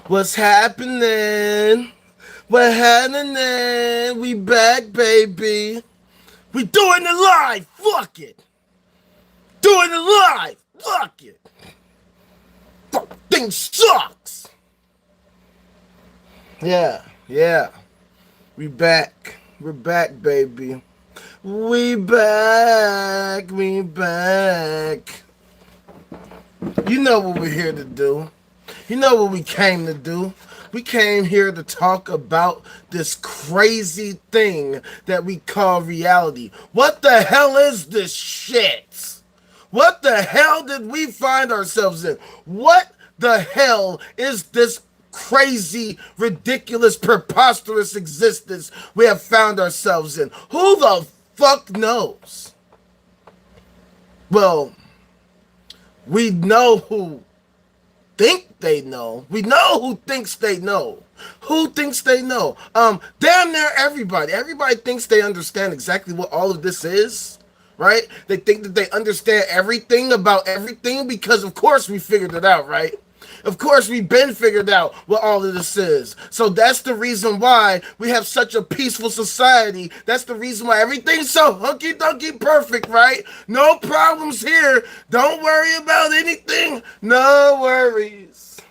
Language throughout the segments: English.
What's happening? What happening? We back, baby. We doing it live. Fuck it. Doing it live. Fuck it. Fuck thing sucks. Yeah. We back. We're back, baby. We back. We back. You know what we're here to do. You know what we came to do. We came here to talk about this crazy thing that we call reality. What the hell is this shit? What the hell did we find ourselves in? What the hell is this crazy, ridiculous, preposterous existence we have found ourselves in? Who the fuck knows? Well, we know who think they know. We know who thinks they know. Who thinks they know? Damn near everybody. Everybody thinks they understand exactly what all of this is, right? They think that they understand everything about everything because, of course, we figured it out, right? Of course, we've been figured out what all of this is. So that's the reason why we have such a peaceful society. That's the reason why everything's so hunky-dunky perfect, right? No problems here. Don't worry about anything. No worries.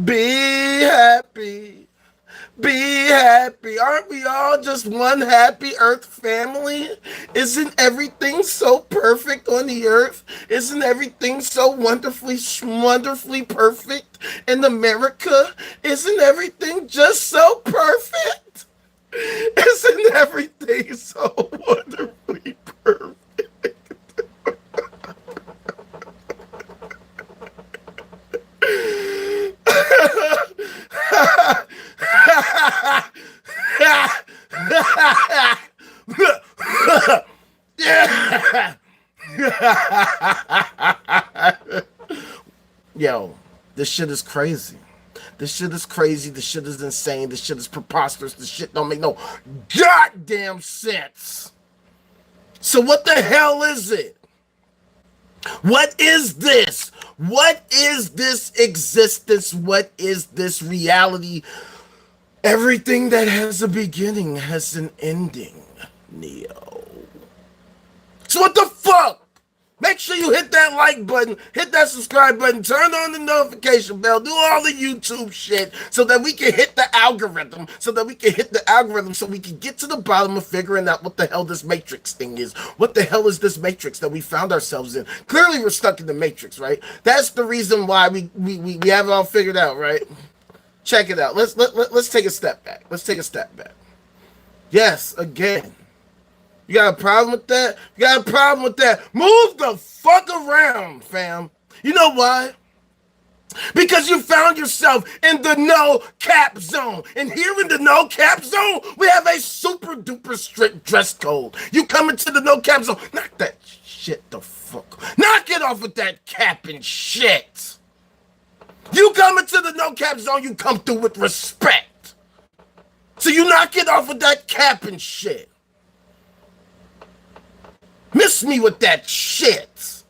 Be happy. Be happy. Aren't we all just one happy earth family? Isn't everything so perfect on the earth? Isn't everything so wonderfully perfect in America? Isn't everything just so perfect? Isn't everything so wonderfully perfect? Yo, this shit is crazy. This shit is crazy. This shit is insane. This shit is preposterous. This shit don't make no goddamn sense. So what the hell is it? What is this? What is this existence? What is this reality? Everything that has a beginning has an ending, Neo. So what the fuck? Make sure you hit that like button, hit that subscribe button, turn on the notification bell, do all the YouTube shit so that we can hit the algorithm, so we can get to the bottom of figuring out what the hell this Matrix thing is. What the hell is this Matrix that we found ourselves in? Clearly we're stuck in the Matrix, right? That's the reason why we have it all figured out, right? Check it out. Let's take a step back. Let's take a step back. Yes, again. You got a problem with that? You got a problem with that? Move the fuck around, fam. You know why? Because you found yourself in the no cap zone. And here in the no cap zone, we have a super duper strict dress code. You come into the no cap zone, knock that shit the fuck. Knock it off with that cap and shit. You come into the no cap zone, you come through with respect. So you knock it off with that cap and shit. Miss me with that shit.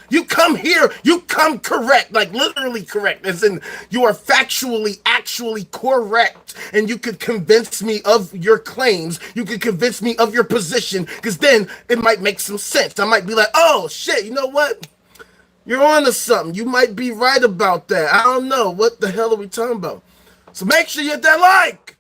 You come here, you come correct, like literally correct, as in you are factually, actually correct, and you could convince me of your claims, you could convince me of your position, because then it might make some sense. I might be like, oh shit, you know what? You're on to something. You might be right about that. I don't know. What the hell are we talking about? So make sure you hit that like.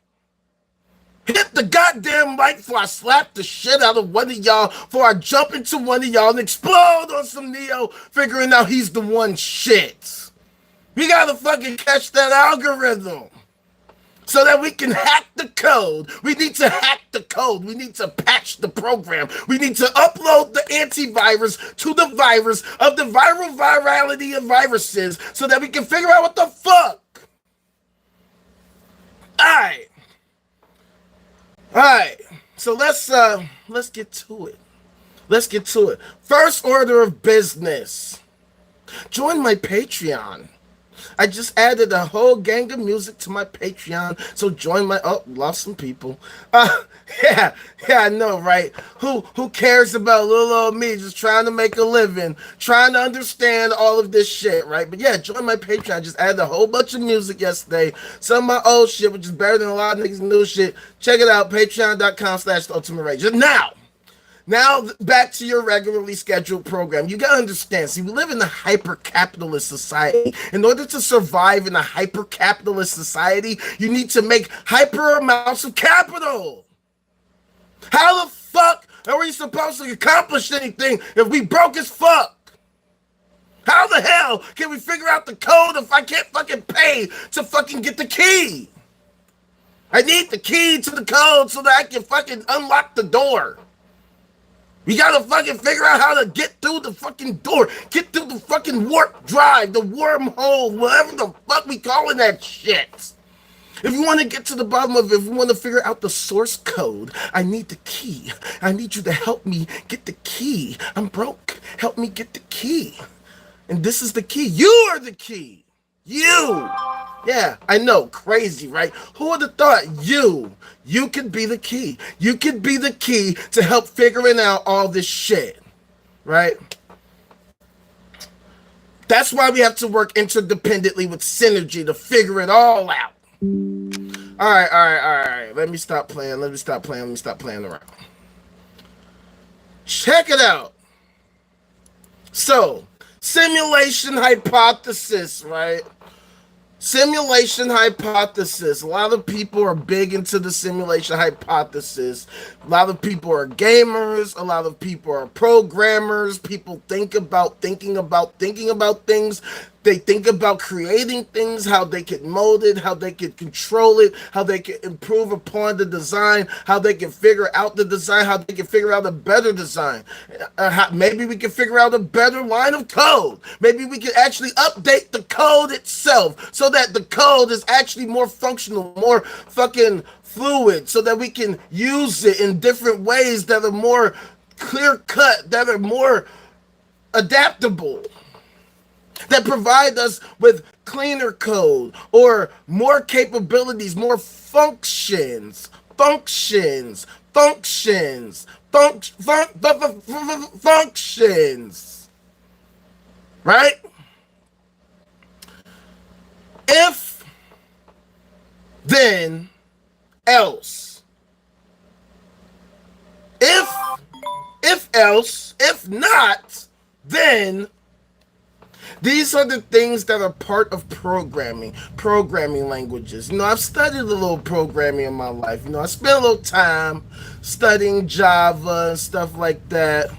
Hit the goddamn like before I slap the shit out of one of y'all, before I jump into one of y'all and explode on some Neo, figuring out he's the one shit. We gotta fucking catch that algorithm so that we can hack the code. We need to hack the code. We need to patch the program. We need to upload the antivirus to the virus of the viral virality of viruses so that we can figure out what the fuck. Alright, so let's get to it. Let's get to it. First order of business. Join my Patreon. I just added a whole gang of music to my Patreon, so join my, oh, lost some people. Uh, yeah, I know, right? Who cares about little old me just trying to make a living, trying to understand all of this shit, right? But yeah, join my Patreon. I just added a whole bunch of music yesterday. Some of my old shit, which is better than a lot of niggas' new shit. Check it out, patreon.com/theultimaterage. Now back to your regularly scheduled program. You gotta understand, see, we live in a hyper-capitalist society. In order to survive in a hyper-capitalist society, you need to make hyper amounts of capital. How the fuck are we supposed to accomplish anything if we broke as fuck? How the hell can we figure out the code if I can't fucking pay to fucking get the key? I need the key to the code so that I can fucking unlock the door. We gotta fucking figure out how to get through the fucking door, get through the fucking warp drive, the wormhole, whatever the fuck we calling that shit. If you want to get to the bottom of it, if you want to figure out the source code, I need the key. I need you to help me get the key. I'm broke. Help me get the key. And this is the key. You are the key. You. Yeah, I know, crazy, right? Who would have thought you could be the key? You could be the key to help figuring out all this shit, right? That's why we have to work interdependently with synergy to figure it all out. All right. Let me stop playing around. Check it out. So, simulation hypothesis, right? Simulation hypothesis. A lot of people are big into the simulation hypothesis. A lot of people are gamers. A lot of people are programmers. People think about thinking about things. They think about creating things, how they can mold it, how they can control it, how they can improve upon the design, how they can figure out the design, how they can figure out a better design. Maybe we can figure out a better line of code. Maybe we can actually update the code itself so that the code is actually more functional, more fucking fluid, so that we can use it in different ways that are more clear-cut, that are more adaptable, that provide us with cleaner code or more capabilities, more functions, right? If, then, else. If else, if not, then. These are the things that are part of programming languages. You know, I've studied a little programming in my life. You know, I spent a little time studying Java and stuff like that.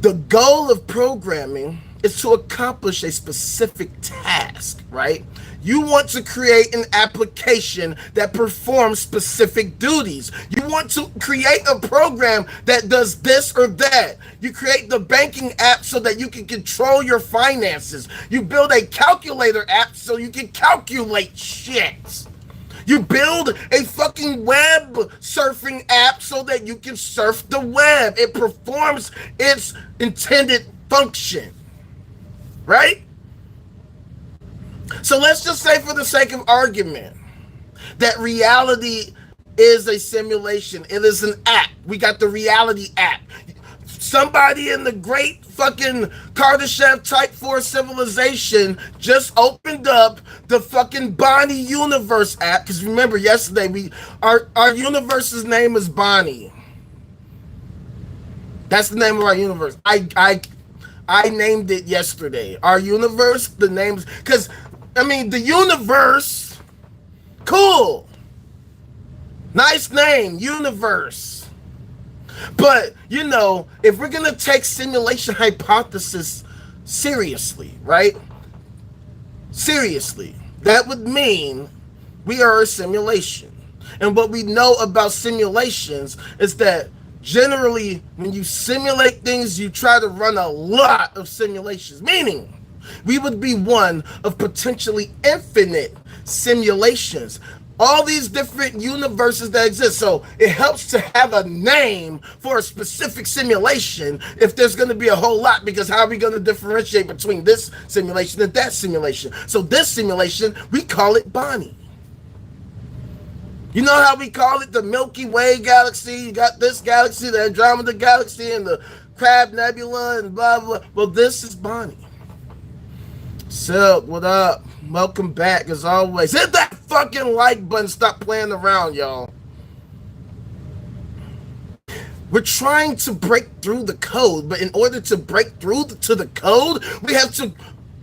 The goal of programming is to accomplish a specific task, right? You want to create an application that performs specific duties. You want to create a program that does this or that. You create the banking app so that you can control your finances. You build a calculator app so you can calculate shit. You build a fucking web surfing app so that you can surf the web. It performs its intended function, right? So let's just say, for the sake of argument, that reality is a simulation. It is an app. We got the reality app. Somebody in the great fucking Kardashev Type 4 civilization just opened up the fucking Bonnie Universe app. Because remember, yesterday, our universe's name is Bonnie. That's the name of our universe. I named it yesterday. Our universe, the names, because I mean, the universe, cool. Nice name, universe. But, you know, if we're going to take simulation hypothesis seriously, right? Seriously, that would mean we are a simulation. And what we know about simulations is that generally, when you simulate things, you try to run a lot of simulations, meaning we would be one of potentially infinite simulations. all these different universes that exist. So it helps to have a name for a specific simulation if there's going to be a whole lot, because how are we going to differentiate between this simulation and that simulation? So this simulation, we call it Bonnie. You know how we call it the Milky Way galaxy? You got this galaxy, the Andromeda galaxy, and the Crab Nebula, and blah, blah. Well, this is Bonnie. Silk, what up? Welcome back, as always. Hit that fucking like button. Stop playing around, y'all. We're trying to break through the code, but in order to break through to the code, we have to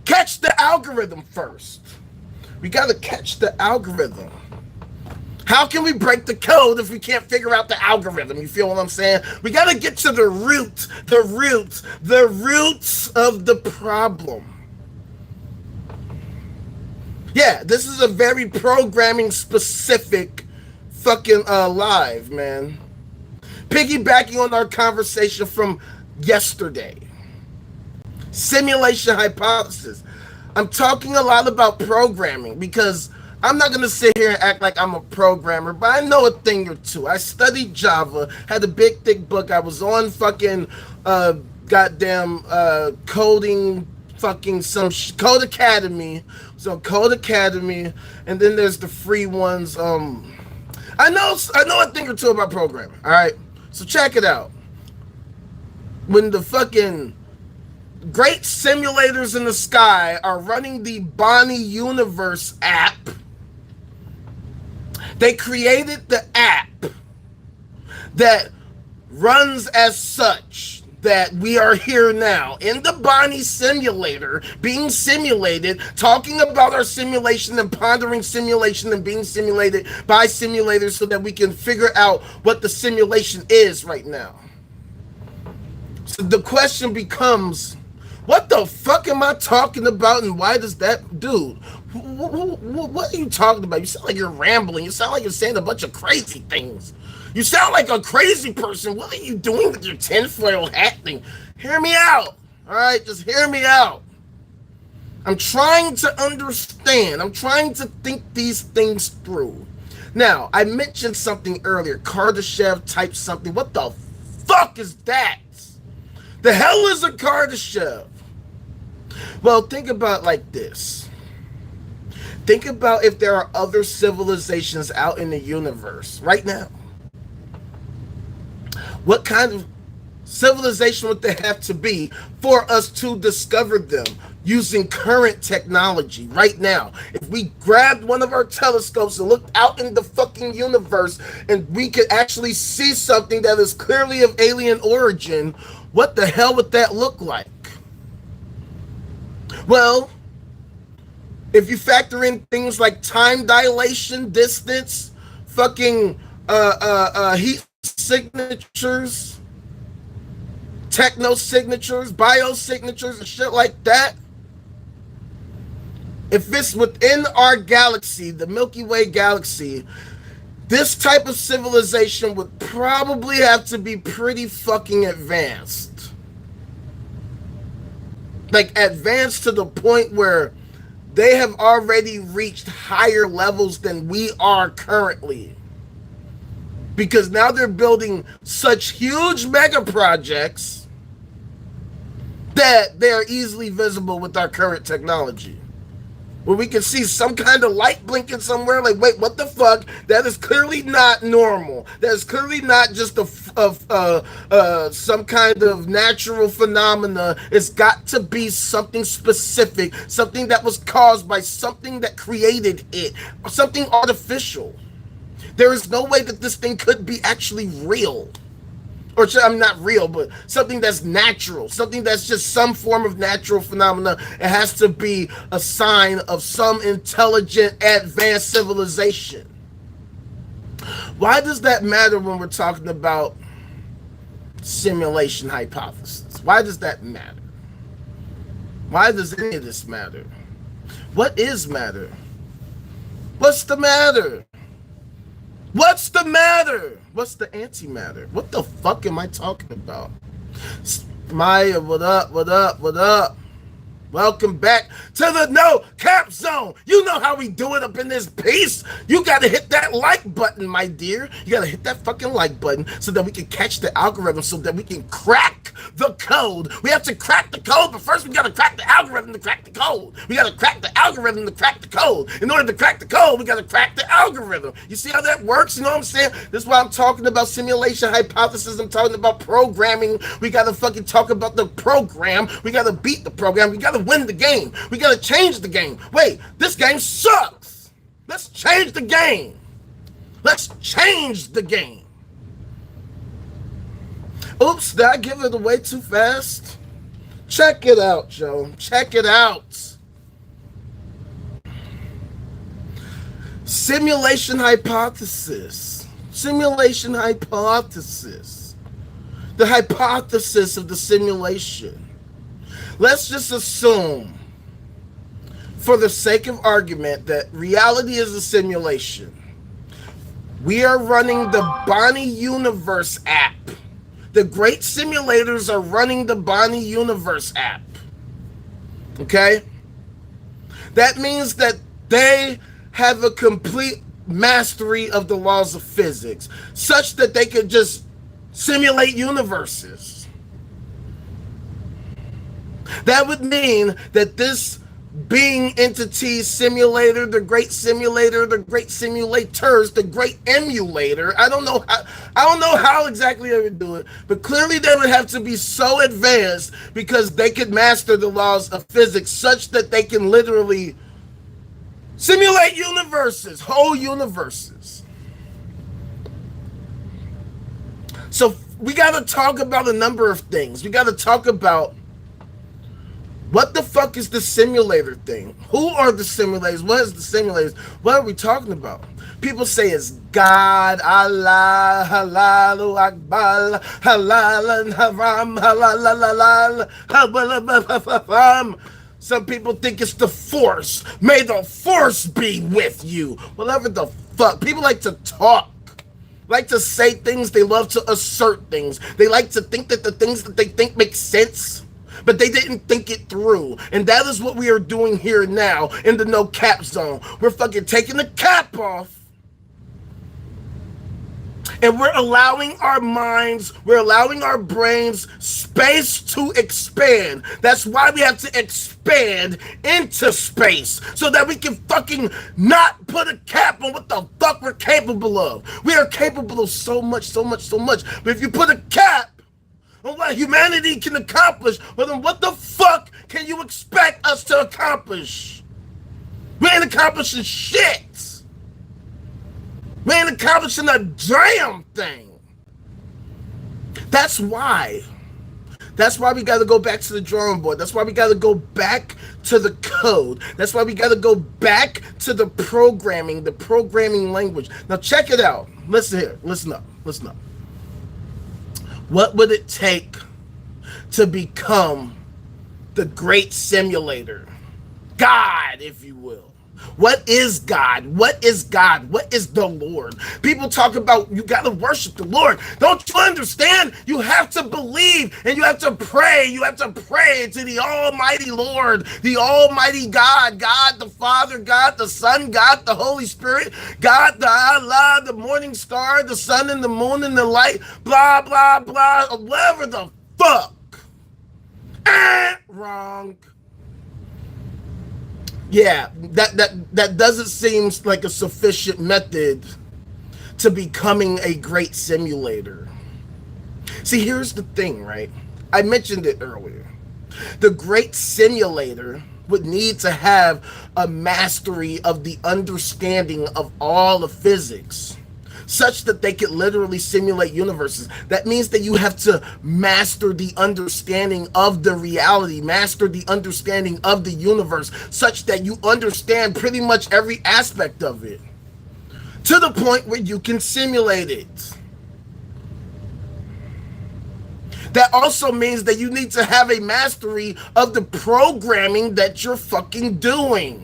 catch the algorithm first. We got to catch the algorithm. How can we break the code if we can't figure out the algorithm? You feel what I'm saying? We got to get to the roots of the problem. Yeah, this is a very programming specific fucking live, man. Piggybacking on our conversation from yesterday. Simulation hypothesis. I'm talking a lot about programming because I'm not going to sit here and act like I'm a programmer, but I know a thing or two. I studied Java, had a big, thick book. I was on fucking goddamn coding, fucking some Code Academy. So Code Academy, and then there's the free ones. I know a thing or two about programming. All right, so check it out. When the fucking great simulators in the sky are running the Bonnie Universe app, they created the app that runs as such that we are here now in the Bonnie simulator, being simulated, talking about our simulation and pondering simulation and being simulated by simulators so that we can figure out what the simulation is right now. So the question becomes, what the fuck am I talking about, and why does that dude? What are you talking about? You sound like you're rambling. You sound like you're saying a bunch of crazy things. You sound like a crazy person. What are you doing with your tinfoil hat thing? Hear me out. All right, just hear me out. I'm trying to understand. I'm trying to think these things through. Now, I mentioned something earlier. Kardashev type something. What the fuck is that? The hell is a Kardashev? Well, think about it like this. Think about if there are other civilizations out in the universe right now. What kind of civilization would they have to be for us to discover them using current technology right now? If we grabbed one of our telescopes and looked out in the fucking universe and we could actually see something that is clearly of alien origin, what the hell would that look like? Well, if you factor in things like time dilation, distance, fucking heat signatures, techno signatures, biosignatures, and shit like that. If it's within our galaxy, the Milky Way galaxy, this type of civilization would probably have to be pretty fucking advanced. Like advanced to the point where they have already reached higher levels than we are currently. Because now they're building such huge mega projects that they are easily visible with our current technology. Where we can see some kind of light blinking somewhere, like, wait, what the fuck? That is clearly not normal. That is clearly not just some kind of natural phenomena. It's got to be something specific, something that was caused by something that created it, something artificial. There is no way that this thing could be actually real. Or I'm not real, but something that's natural, something that's just some form of natural phenomena. It has to be a sign of some intelligent, advanced civilization. Why does that matter when we're talking about simulation hypothesis? Why does that matter? Why does any of this matter? What is matter? What's the matter? What's the matter? What's the antimatter? What the fuck am I talking about? Maya, what up, what up, what up? Welcome back to the No Cap Zone. You You know how we do it up in this piece. You got to hit that like button, my dear. You got to hit that fucking like button so that we can catch the algorithm, so that we can crack the code. We have to crack the code, but first we got to crack the algorithm to crack the code. We got to crack the algorithm to crack the code. In order to crack the code, we got to crack the algorithm. You see how that works? You know what I'm saying? This is why I'm talking about simulation hypothesis. I'm talking about programming. We got to fucking talk about the program. We got to beat the program. We got to win the game. We got to change the game. Wait, this game sucks. Let's change the game. Let's change the game. Oops, did I give it away too fast? Check it out, Joe. Check it out. Simulation hypothesis. Simulation hypothesis. The hypothesis of the simulation. Let's just assume, for the sake of argument, that reality is a simulation. We are running the Bonnie Universe app. The great simulators are running the Bonnie Universe app. Okay? That means that they have a complete mastery of the laws of physics, such that they could just simulate universes. That would mean that this being entity simulator, the great simulators, the great emulator. I don't know how exactly they would do it, but clearly they would have to be so advanced because they could master the laws of physics such that they can literally simulate universes, whole universes. So we got to talk about a number of things. We got to talk about what the fuck is the simulator thing? Who are the simulators? What is the simulators? What are we talking about? People say it's God, Allah, Halalu Akbar, Halal, Haram, Halal, Halal. Some people think it's the Force. May the Force be with you. Whatever the fuck. People like to talk. Like to say things. They love to assert things. They like to think that the things that they think make sense, but they didn't think it through. And that is what we are doing here now in the no cap zone. We're fucking taking the cap off. And we're allowing our minds, we're allowing our brains space to expand. That's why we have to expand into space, so that we can fucking not put a cap on what the fuck we're capable of. We are capable of so much. But if you put a cap on what humanity can accomplish, well then what the fuck can you expect us to accomplish? We ain't accomplishing shit. We ain't accomplishing a damn thing. That's why we got to go back to the drawing board. That's why we got to go back to the code. That's why we got to go back to the programming language. Now check it out. Listen here. Listen up. What would it take to become the great simulator? God, if you will. What is God? What is God? What is the Lord? People talk about you got to worship the Lord. Don't you understand? You have to believe and you have to pray. You have to pray to the Almighty Lord, the Almighty God, God the Father, God the Son, God the Holy Spirit, God the Allah, the morning star, the sun and the moon and the light, blah, blah, blah, whatever the fuck. Wrong. Yeah, that doesn't seem like a sufficient method to becoming a great simulator. See, here's the thing, right? I mentioned it earlier. The great simulator would need to have a mastery of the understanding of all of physics, such that they could literally simulate universes. That means that you have to master the understanding of the reality, master the understanding of the universe, such that you understand pretty much every aspect of it, to the point where you can simulate it. That also means that you need to have a mastery of the programming that you're fucking doing.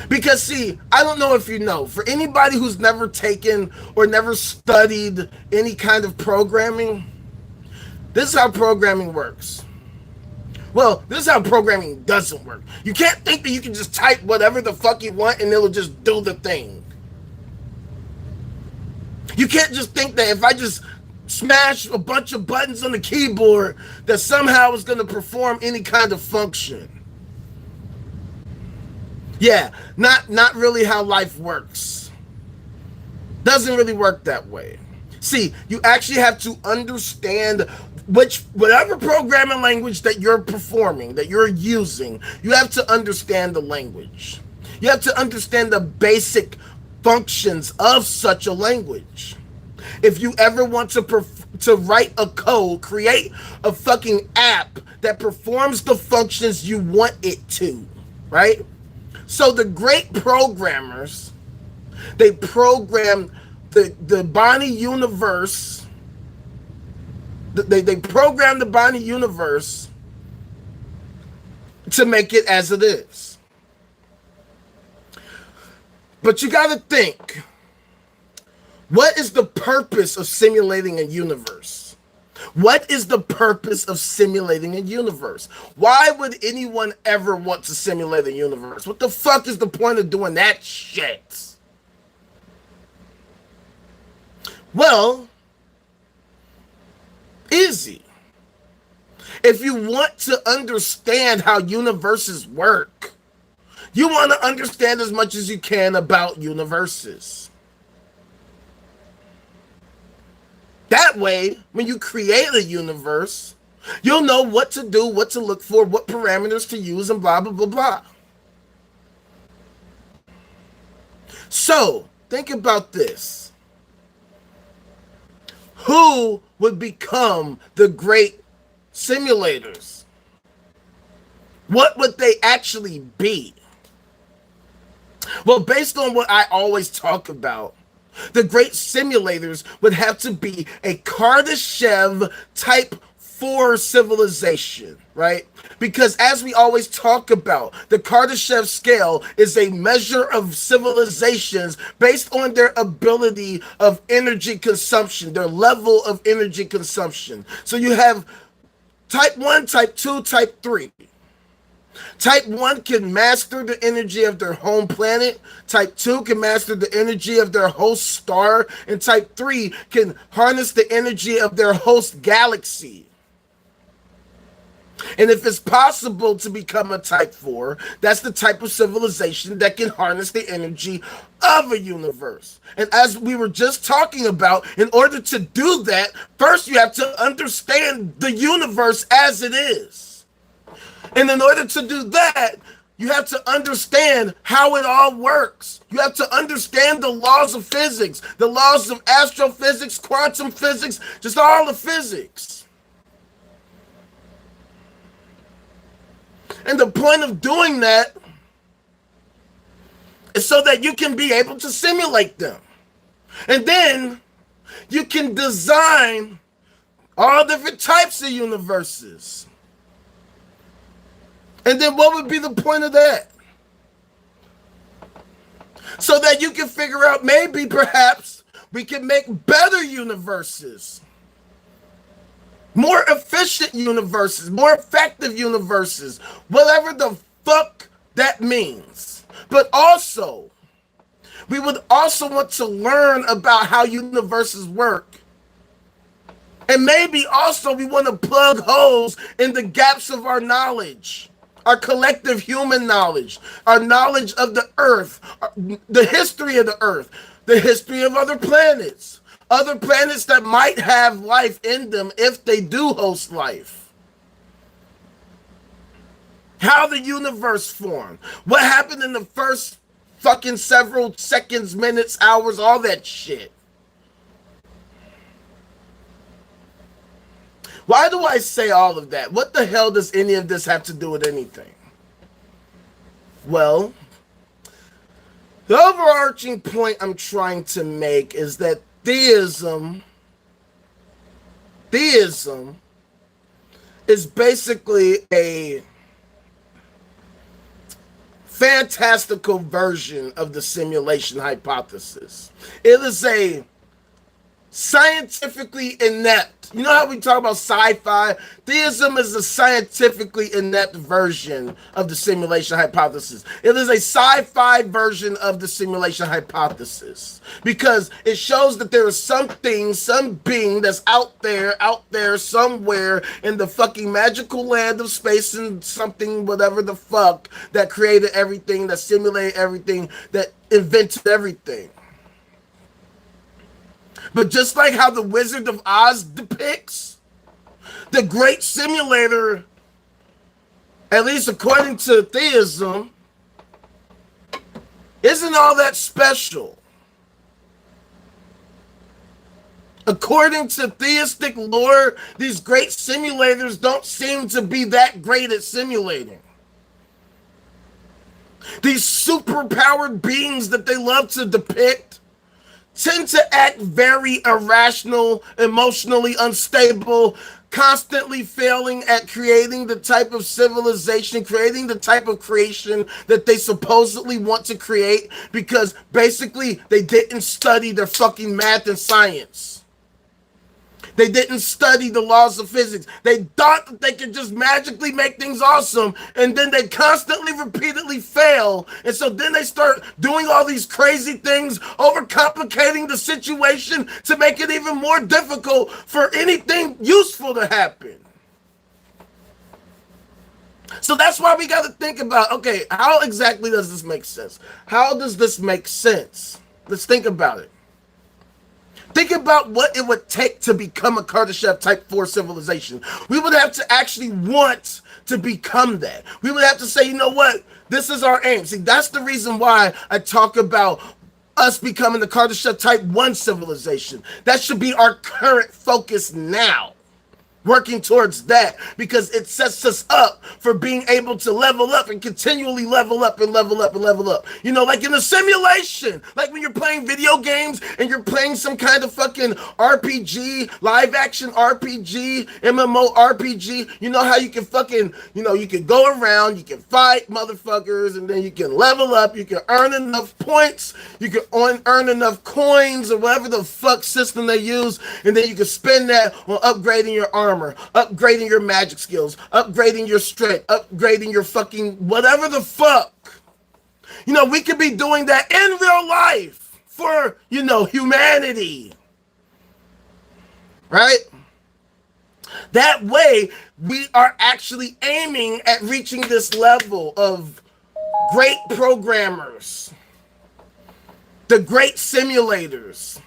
Because see, I don't know if you know, for anybody who's never taken or never studied any kind of programming, this is how programming works. Well, this is how programming doesn't work. You can't think that you can just type whatever the fuck you want and it'll just do the thing. You can't just think that if I just smash a bunch of buttons on the keyboard that somehow it's going to perform any kind of function. Yeah, not really how life works. Doesn't really work that way. See, you actually have to understand whatever programming language that you're performing, that you're using, you have to understand the language. You have to understand the basic functions of such a language. If you ever want to write a code, create a fucking app that performs the functions you want it to, right? So the great programmers, they program the Bonnie universe. They program the Bonnie universe to make it as it is. But you got to think, what is the purpose of simulating a universe? What is the purpose of simulating a universe? Why would anyone ever want to simulate a universe? What the fuck is the point of doing that shit? Well, easy. If you want to understand how universes work, you want to understand as much as you can about universes. That way, when you create a universe, you'll know what to do, what to look for, what parameters to use, and blah, blah, blah, blah. So, think about this. Who would become the great simulators? What would they actually be? Well, based on what I always talk about, the great simulators would have to be a Kardashev type 4 civilization, right? Because as we always talk about, the Kardashev scale is a measure of civilizations based on their ability of energy consumption, their level of energy consumption. So you have type 1, type 2, type 3. Type 1 can master the energy of their home planet. Type 2 can master the energy of their host star. And type 3 can harness the energy of their host galaxy. And if it's possible to become a type 4, that's the type of civilization that can harness the energy of a universe. And as we were just talking about, in order to do that, first you have to understand the universe as it is. And in order to do that, you have to understand how it all works. You have to understand the laws of physics, the laws of astrophysics, quantum physics, just all the physics. And the point of doing that is so that you can be able to simulate them. And then you can design all different types of universes. And then what would be the point of that? So that you can figure out maybe perhaps we can make better universes. More efficient universes, more effective universes, whatever the fuck that means. But also, we would also want to learn about how universes work. And maybe also we want to plug holes in the gaps of our knowledge, our collective human knowledge, our knowledge of the earth, the history of the earth, the history of other planets that might have life in them if they do host life. How the universe formed. What happened in the first fucking several seconds, minutes, hours, all that shit. Why do I say all of that? What the hell does any of this have to do with anything? Well, the overarching point I'm trying to make is that theism is basically a fantastical version of the simulation hypothesis. It is a scientifically inept. You know how we talk about sci-fi? Theism is a scientifically inept version of the simulation hypothesis. It is a sci-fi version of the simulation hypothesis because it shows that there is something, some being that's out there somewhere in the fucking magical land of space and something, whatever the fuck, that created everything, that simulated everything, that invented everything. But just like how the Wizard of Oz depicts, the great simulator, at least according to theism, isn't all that special. According to theistic lore, these great simulators don't seem to be that great at simulating. These superpowered beings that they love to depict tend to act very irrational, emotionally unstable, constantly failing at creating the type of civilization, creating the type of creation that they supposedly want to create because basically they didn't study their fucking math and science. They didn't study the laws of physics. They thought that they could just magically make things awesome, and then they constantly, repeatedly fail. And so then they start doing all these crazy things, overcomplicating the situation to make it even more difficult for anything useful to happen. So that's why we got to think about, okay, how exactly does this make sense? How does this make sense? Let's think about it. Think about what it would take to become a Kardashev Type 4 civilization. We would have to actually want to become that. We would have to say, you know what? This is our aim. See, that's the reason why I talk about us becoming the Kardashev Type 1 civilization. That should be our current focus now. Working towards that because it sets us up for being able to level up and continually level up and level up and level up. You know, like in a simulation, like when you're playing video games and you're playing some kind of fucking RPG, live action RPG, MMO RPG. You know how you can fucking, you know, you can go around, you can fight motherfuckers, and then you can level up, you can earn enough points, you can earn enough coins or whatever the fuck system they use, and then you can spend that on upgrading your armor, upgrading your magic skills, upgrading your strength, upgrading your fucking whatever the fuck. You know, we could be doing that in real life for, you know, humanity. Right? That way, we are actually aiming at reaching this level of great programmers, the great simulators.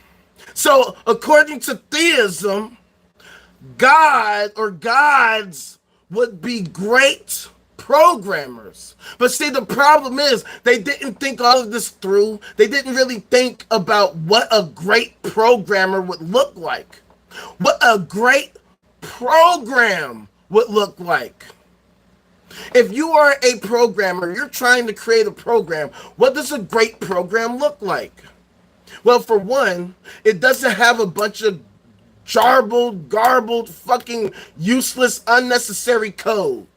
So, according to theism, God or gods would be great programmers. But see, the problem is they didn't think all of this through. They didn't really think about what a great programmer would look like. What a great program would look like. If you are a programmer, you're trying to create a program, what does a great program look like? Well, for one, it doesn't have a bunch of garbled, fucking useless, unnecessary code.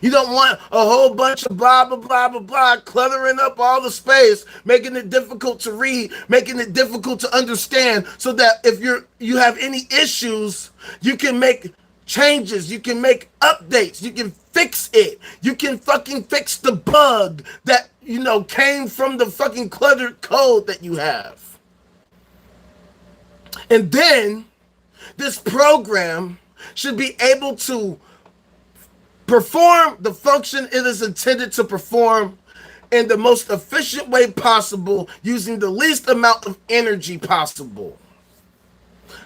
You don't want a whole bunch of blah, blah, blah, blah, blah, cluttering up all the space, making it difficult to read, making it difficult to understand, so that if you have any issues, you can make changes, you can make updates, you can fix it. You can fucking fix the bug that, you know, came from the fucking cluttered code that you have. And then this program should be able to perform the function it is intended to perform in the most efficient way possible, using the least amount of energy possible.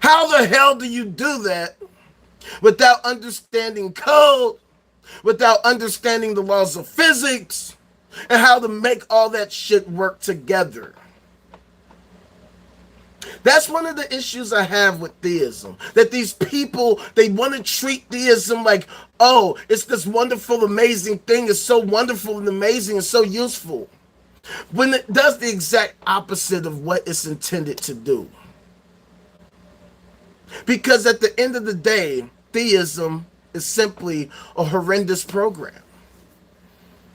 How the hell do you do that without understanding code, without understanding the laws of physics, and how to make all that shit work together? That's one of the issues I have with theism. That these people, they want to treat theism like, oh, it's this wonderful, amazing thing. It's so wonderful and amazing and so useful. When it does the exact opposite of what it's intended to do. Because at the end of the day, theism is simply a horrendous program.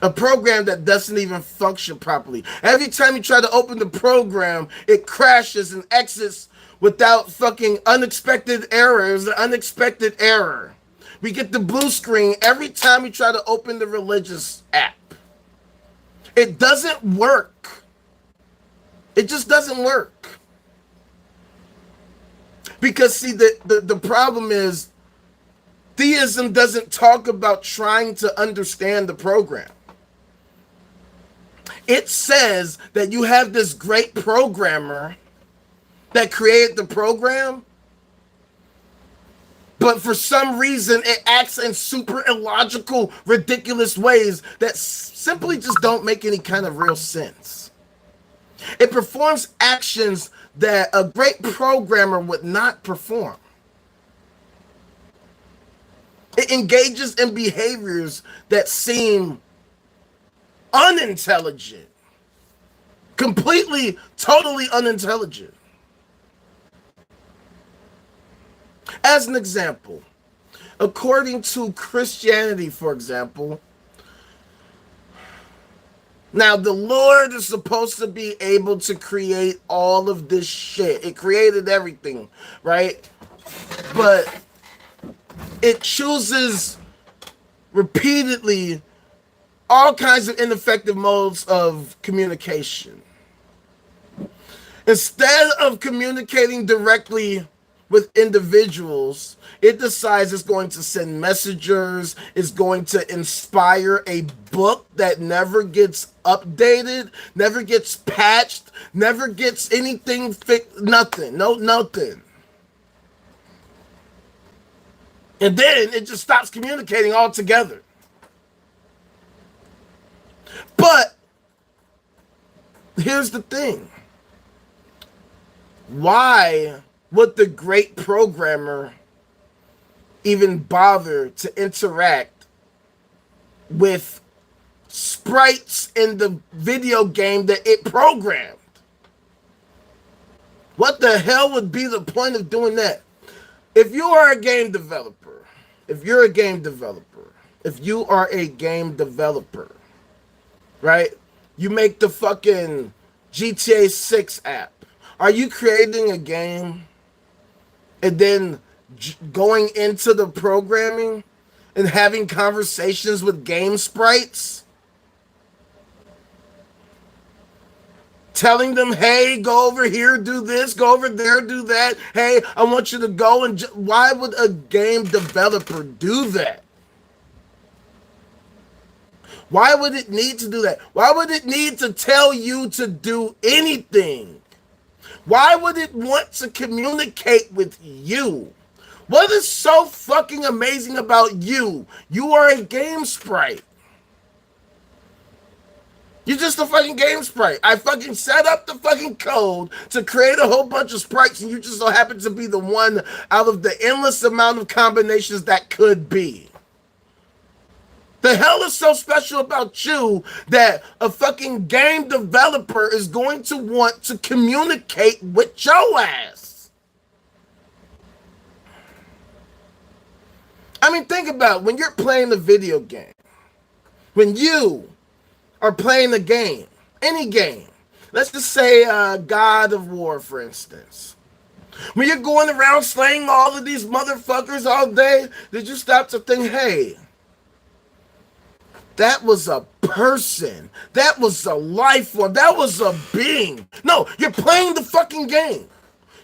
A program that doesn't even function properly. Every time you try to open the program, it crashes and exits without fucking unexpected errors, the unexpected error. We get the blue screen every time we try to open the religious app. It doesn't work. It just doesn't work. Because, see, the problem is theism doesn't talk about trying to understand the program. It says that you have this great programmer that created the program, but for some reason it acts in super illogical, ridiculous ways that simply just don't make any kind of real sense. It performs actions that a great programmer would not perform. It engages in behaviors that seem unintelligent. Completely, totally unintelligent. As an example, according to Christianity, for example, now the Lord is supposed to be able to create all of this shit. It created everything, right? But it chooses repeatedly all kinds of ineffective modes of communication. Instead of communicating directly with individuals, it decides it's going to send messengers, it's going to inspire a book that never gets updated, never gets patched, never gets anything fixed, nothing, nothing. And then it just stops communicating altogether. But here's the thing. Why would the great programmer even bother to interact with sprites in the video game that it programmed? What the hell would be the point of doing that? If you are a game developer, right? You make the fucking GTA 6 app. Are you creating a game and then going into the programming and having conversations with game sprites? Telling them, hey, go over here, do this, go over there, do that. Hey, I want you to go and... Why would a game developer do that? Why would it need to do that? Why would it need to tell you to do anything? Why would it want to communicate with you? What is so fucking amazing about you? You are a game sprite. You're just a fucking game sprite. I fucking set up the fucking code to create a whole bunch of sprites, and you just so happen to be the one out of the endless amount of combinations that could be. The hell is so special about you that a fucking game developer is going to want to communicate with your ass? I mean, think about it. When you're playing a video game, when you are playing a game, any game, let's just say God of War, for instance. When you're going around slaying all of these motherfuckers all day, did you stop to think, hey, that was a person. That was a life form. That was a being. No, you're playing the fucking game.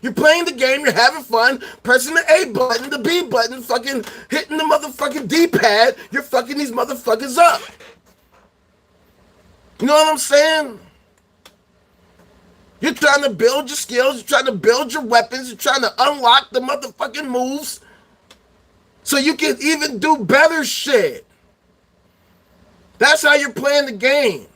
You're playing the game. You're having fun. Pressing the A button, the B button, fucking hitting the motherfucking D-pad. You're fucking these motherfuckers up. You know what I'm saying? You're trying to build your skills. You're trying to build your weapons. You're trying to unlock the motherfucking moves so you can even do better shit. That's how you're playing the game.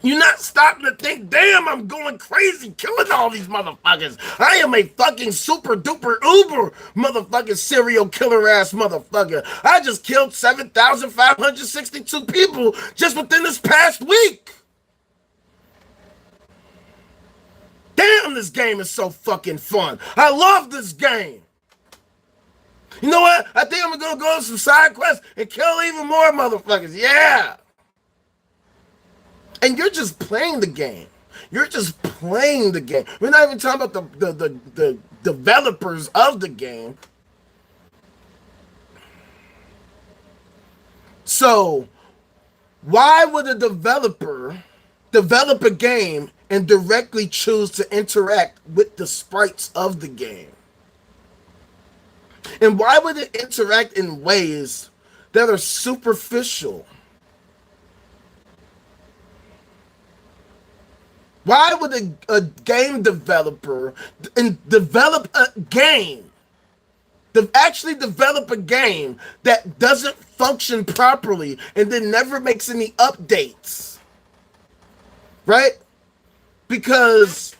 You're not stopping to think, damn, I'm going crazy killing all these motherfuckers. I am a fucking super duper uber motherfucking serial killer ass motherfucker. I just killed 7,562 people just within this past week. Damn, this game is so fucking fun. I love this game. You know what? I think I'm going to go on some side quests and kill even more motherfuckers. Yeah. And you're just playing the game. You're just playing the game. We're not even talking about the developers of the game. So why would a developer develop a game and directly choose to interact with the sprites of the game? And why would it interact in ways that are superficial? Why would a game developer develop a game, actually develop a game that doesn't function properly and then never makes any updates? Right? Because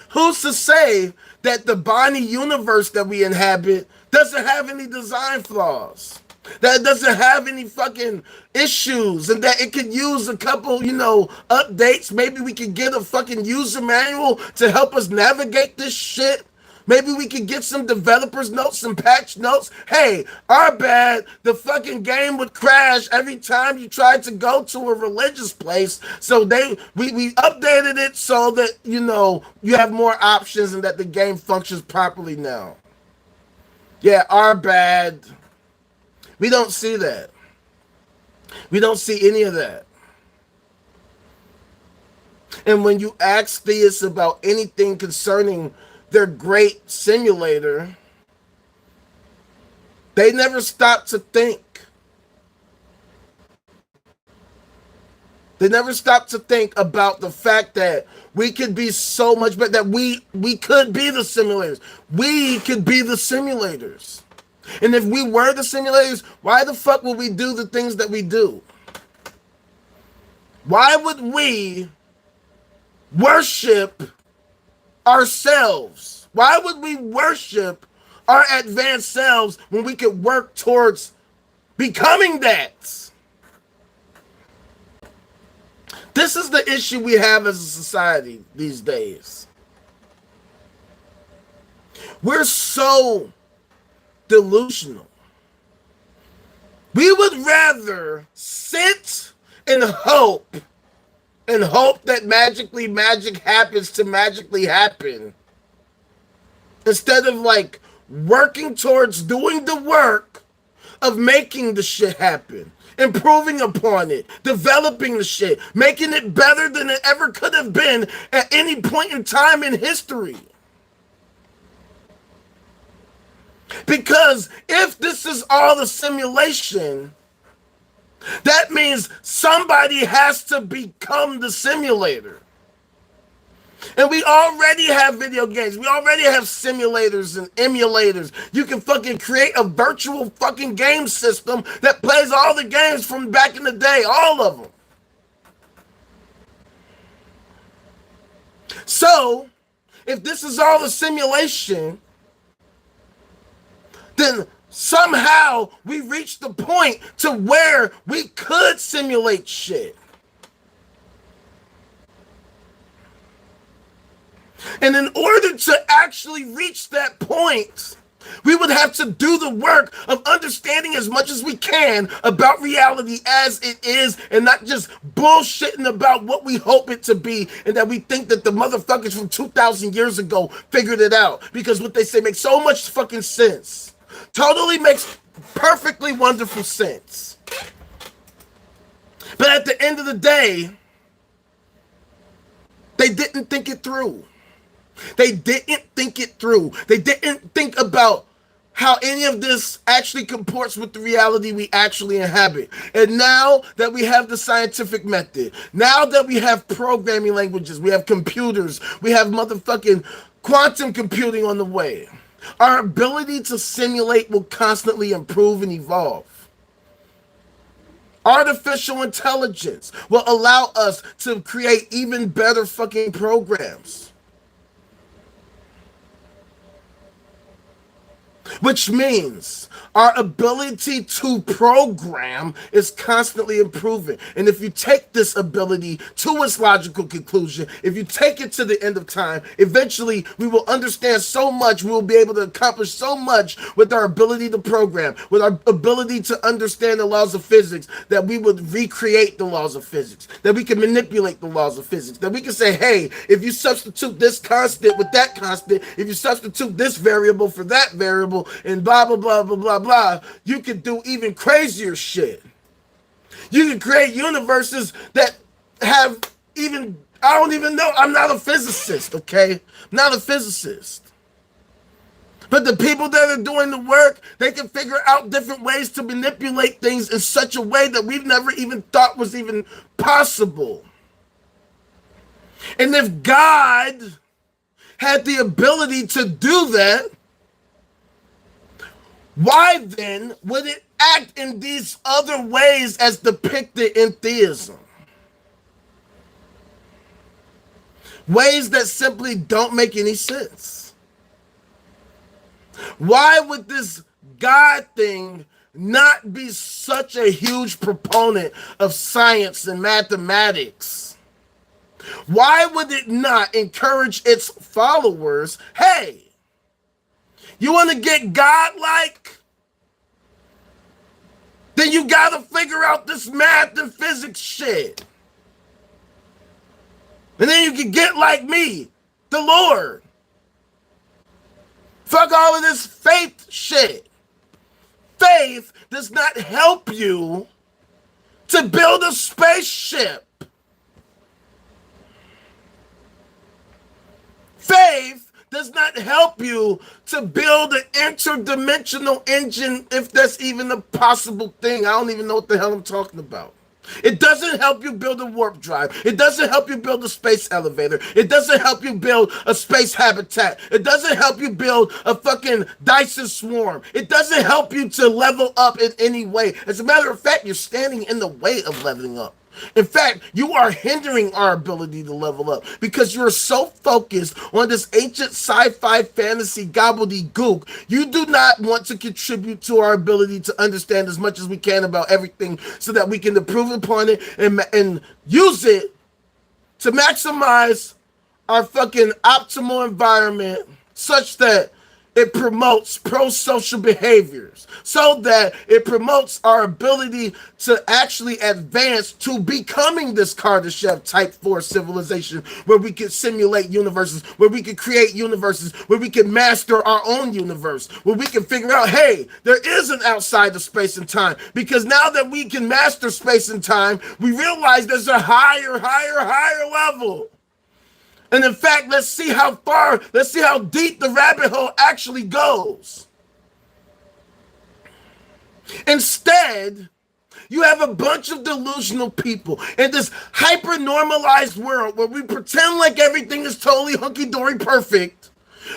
who's to say that the Bonnie universe that we inhabit doesn't have any design flaws? That it doesn't have any fucking issues, and that it could use a couple, updates. Maybe we could get a fucking user manual to help us navigate this shit. Maybe we could get some developers notes, some patch notes. Hey, our bad, the fucking game would crash every time you tried to go to a religious place. So we updated it so that, you have more options and that the game functions properly now. Yeah, our bad. We don't see that. We don't see any of that. And when you ask theists about anything concerning their great simulator, they never stop to think. They never stop to think about the fact that we could be so much better, that we could be the simulators. We could be the simulators. And if we were the simulators, why the fuck would we do the things that we do? Why would we worship ourselves? Why would we worship our advanced selves when we could work towards becoming that? This is the issue we have as a society these days. We're so delusional. We would rather sit and hope that magic happens to magically happen, instead of working towards doing the work of making the shit happen, improving upon it, developing the shit, making it better than it ever could have been at any point in time in history. Because if this is all a simulation, that means somebody has to become the simulator. And we already have video games. We already have simulators and emulators. You can fucking create a virtual fucking game system that plays all the games from back in the day, all of them. So, if this is all a simulation, then somehow we reached the point to where we could simulate shit. And in order to actually reach that point, we would have to do the work of understanding as much as we can about reality as it is, and not just bullshitting about what we hope it to be, and that we think that the motherfuckers from 2,000 years ago figured it out. Because what they say makes so much fucking sense. Totally makes perfectly wonderful sense. But at the end of the day, they didn't think it through. They didn't think it through. They didn't think about how any of this actually comports with the reality we actually inhabit. And now that we have the scientific method, now that we have programming languages, we have computers, we have motherfucking quantum computing on the way, our ability to simulate will constantly improve and evolve. Artificial intelligence will allow us to create even better fucking programs. which means our ability to program is constantly improving. And if you take this ability to its logical conclusion, if you take it to the end of time, eventually we will understand so much, we will be able to accomplish so much with our ability to program, with our ability to understand the laws of physics, that we would recreate the laws of physics, that we can manipulate the laws of physics, that we can say, hey, if you substitute this constant with that constant, if you substitute this variable for that variable, and blah, blah, blah, blah, blah, blah, you can do even crazier shit. You can create universes that have even, I don't even know, I'm not a physicist, okay? I'm not a physicist. But the people that are doing the work, they can figure out different ways to manipulate things in such a way that we've never even thought was even possible. And if God had the ability to do that, why then would it act in these other ways as depicted in theism? Ways that simply don't make any sense. Why would this God thing not be such a huge proponent of science and mathematics? Why would it not encourage its followers, hey, you want to get godlike? Then you got to figure out this math and physics shit. And then you can get like me, the Lord. Fuck all of this faith shit. Faith does not help you to build a spaceship. Faith does not help you to build an interdimensional engine, if that's even a possible thing. I don't even know what the hell I'm talking about. It doesn't help you build a warp drive. It doesn't help you build a space elevator. It doesn't help you build a space habitat. It doesn't help you build a fucking Dyson swarm. It doesn't help you to level up in any way. As a matter of fact, you're standing in the way of leveling up. In fact, you are hindering our ability to level up because you're so focused on this ancient sci-fi fantasy gobbledygook. You do not want to contribute to our ability to understand as much as we can about everything so that we can improve upon it and use it to maximize our fucking optimal environment such that it promotes pro-social behaviors, so that it promotes our ability to actually advance to becoming this Kardashev Type 4 civilization where we can simulate universes, where we can create universes, where we can master our own universe, where we can figure out, hey, there is an outside of space and time. Because now that we can master space and time, we realize there's a higher level. And in fact, let's see how deep the rabbit hole actually goes. Instead, you have a bunch of delusional people in this hyper-normalized world where we pretend like everything is totally hunky-dory perfect,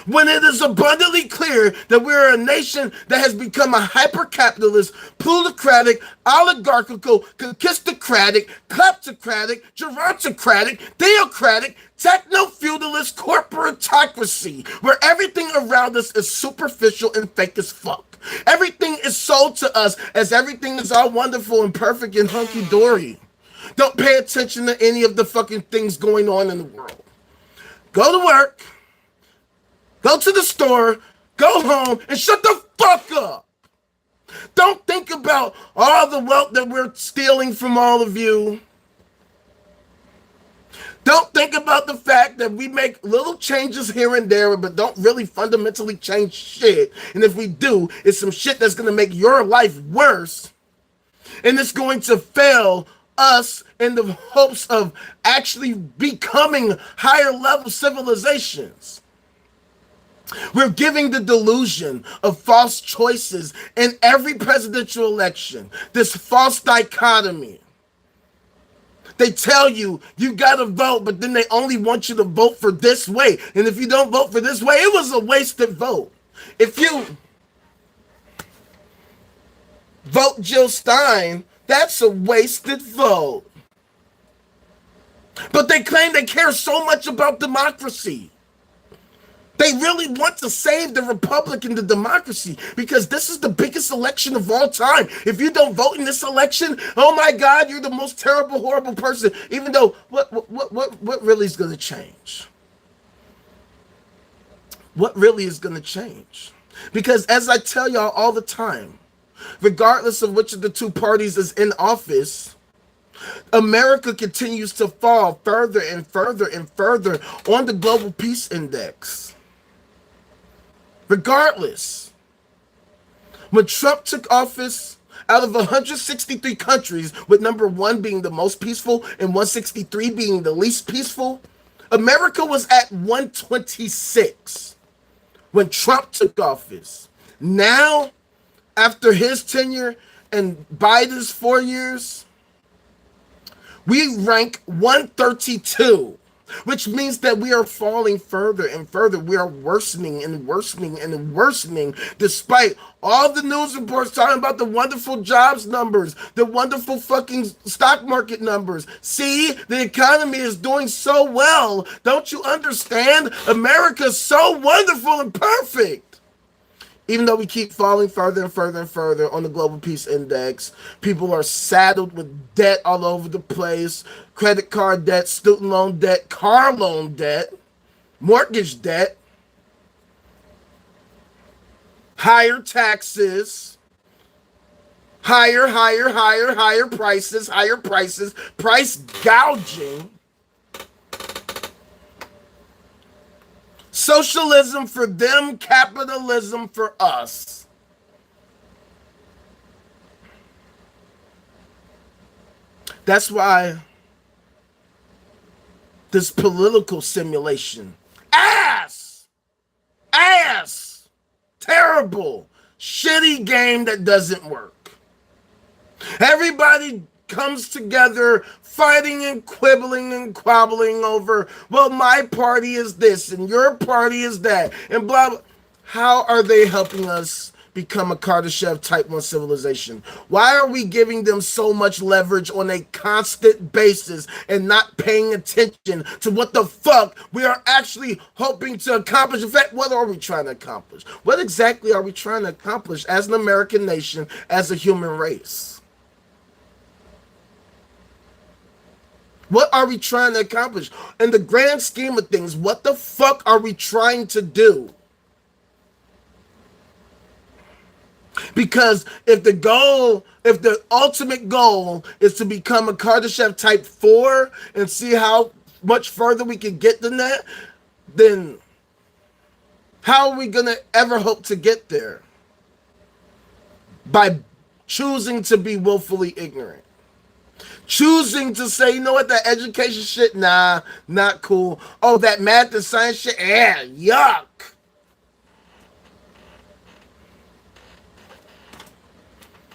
when it is abundantly clear that we're a nation that has become a hyper-capitalist, plutocratic, oligarchical, conquistocratic, kleptocratic, gerontocratic, theocratic, techno-feudalist corporatocracy, where everything around us is superficial and fake as fuck. Everything is sold to us as everything is all wonderful and perfect and hunky-dory. Don't pay attention to any of the fucking things going on in the world. Go to work. Go to the store, go home, and shut the fuck up. Don't think about all the wealth that we're stealing from all of you. Don't think about the fact that we make little changes here and there, but don't really fundamentally change shit. And if we do, it's some shit that's going to make your life worse. And it's going to fail us in the hopes of actually becoming higher level civilizations. We're giving the delusion of false choices in every presidential election, this false dichotomy. They tell you, you gotta vote, but then they only want you to vote for this way. And if you don't vote for this way, it was a wasted vote. If you vote Jill Stein, that's a wasted vote. But they claim they care so much about democracy. They really want to save the republic and the democracy because this is the biggest election of all time. If you don't vote in this election, oh my God, you're the most terrible, horrible person. Even though, what really is going to change? What really is going to change? Because as I tell y'all all the time, regardless of which of the two parties is in office, America continues to fall further and further and further on the global peace index. Regardless, when Trump took office, out of 163 countries, with number 1 being the most peaceful and 163 being the least peaceful, America was at 126 when Trump took office. Now, after his tenure and Biden's 4 years, we rank 132, which means that we are falling further and further. We are worsening and worsening and worsening, despite all the news reports talking about the wonderful jobs numbers, the wonderful fucking stock market numbers. See, the economy is doing so well. Don't you understand? America's so wonderful and perfect. Even though we keep falling further and further and further on the global peace index, people are saddled with debt all over the place. Credit card debt, student loan debt, car loan debt, mortgage debt, higher taxes, higher prices, price gouging. Socialism for them, capitalism for us. That's why this political simulation, ass, terrible, shitty game that doesn't work. Everybody comes together fighting and quibbling and quabbling over, well, my party is this and your party is that and blah blah. How are they helping us become a Kardashev type 1 civilization? Why are we giving them so much leverage on a constant basis and not paying attention to what the fuck we are actually hoping to accomplish? In fact, what are we trying to accomplish? What exactly are we trying to accomplish as an American nation, as a human race? What are we trying to accomplish? In the grand scheme of things, what the fuck are we trying to do? Because if the ultimate goal is to become a Kardashev type 4 and see how much further we can get than that, then how are we going to ever hope to get there? By choosing to be willfully ignorant. Choosing to say, you know what, that education shit, nah, not cool. Oh, that math and science shit, yeah, yuck.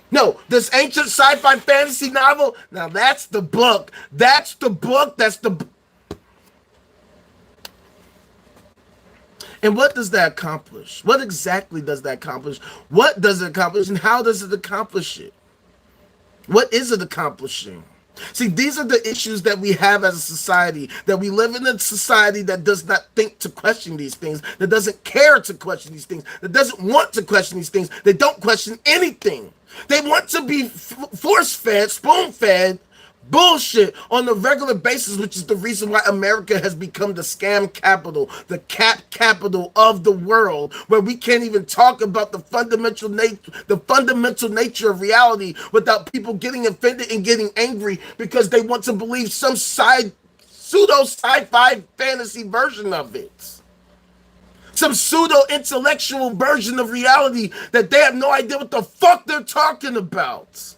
No, this ancient sci-fi fantasy novel, now that's the book. That's the book, And what does that accomplish? What exactly does that accomplish? What does it accomplish and how does it accomplish it? What is it accomplishing? See, these are the issues that we have as a society, that we live in a society that does not think to question these things, that doesn't care to question these things, that doesn't want to question these things. They don't question anything. They want to be force-fed, spoon-fed bullshit on a regular basis, which is the reason why America has become the scam capital, the capital of the world, where we can't even talk about the fundamental nature of reality without people getting offended and getting angry because they want to believe some pseudo sci-fi fantasy version of it. Some pseudo-intellectual version of reality that they have no idea what the fuck they're talking about.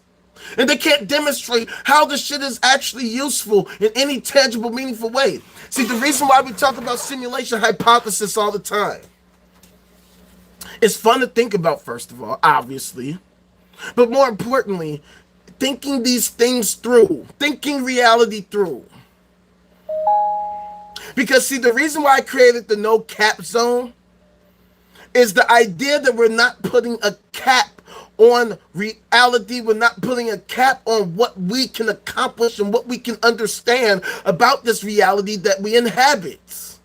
And they can't demonstrate how this shit is actually useful in any tangible, meaningful way. See, the reason why we talk about simulation hypothesis all the time, it's fun to think about, first of all, obviously. But more importantly, thinking these things through, thinking reality through. Because, see, the reason why I created the no cap zone is the idea that we're not putting a cap on reality. We're not putting a cap on what we can accomplish and what we can understand about this reality that we inhabit.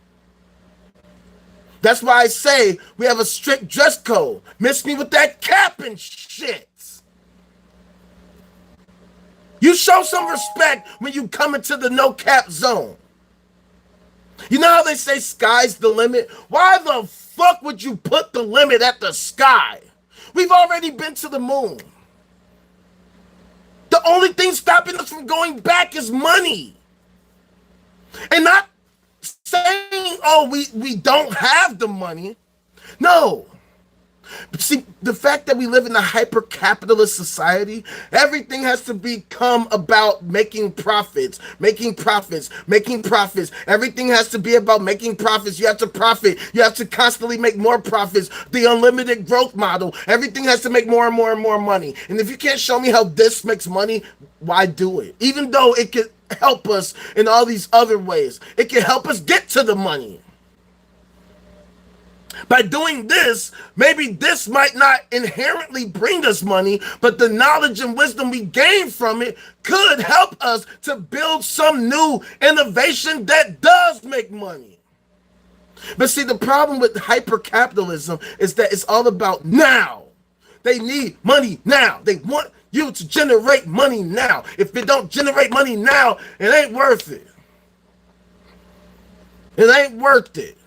That's why I say we have a strict dress code. Miss me with that cap and shit. You show some respect when you come into the no cap zone. You know how they say sky's the limit? Why the fuck would you put the limit at the sky? We've already been to the moon. The only thing stopping us from going back is money. And not saying, oh, we don't have the money. No. But see, the fact that we live in a hyper-capitalist society, everything has to become about making profits, making profits, making profits. Everything has to be about making profits. You have to profit. You have to constantly make more profits. The unlimited growth model. Everything has to make more and more and more money. And if you can't show me how this makes money, why do it? Even though it could help us in all these other ways. It can help us get to the money. By doing this, maybe this might not inherently bring us money, but the knowledge and wisdom we gain from it could help us to build some new innovation that does make money. But see, the problem with hyper-capitalism is that it's all about now. They need money now. They want you to generate money now. If it don't generate money now, it ain't worth it. It ain't worth it.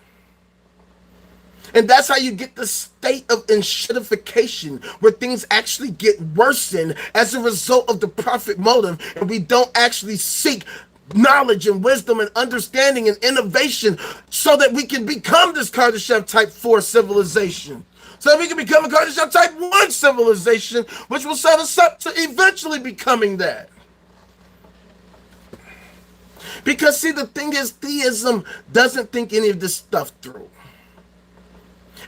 And that's how you get the state of enshittification, where things actually get worsened as a result of the profit motive, and we don't actually seek knowledge and wisdom and understanding and innovation so that we can become this Kardashev Type 4 civilization. So that we can become a Kardashev Type 1 civilization, which will set us up to eventually becoming that. Because see, the thing is, theism doesn't think any of this stuff through.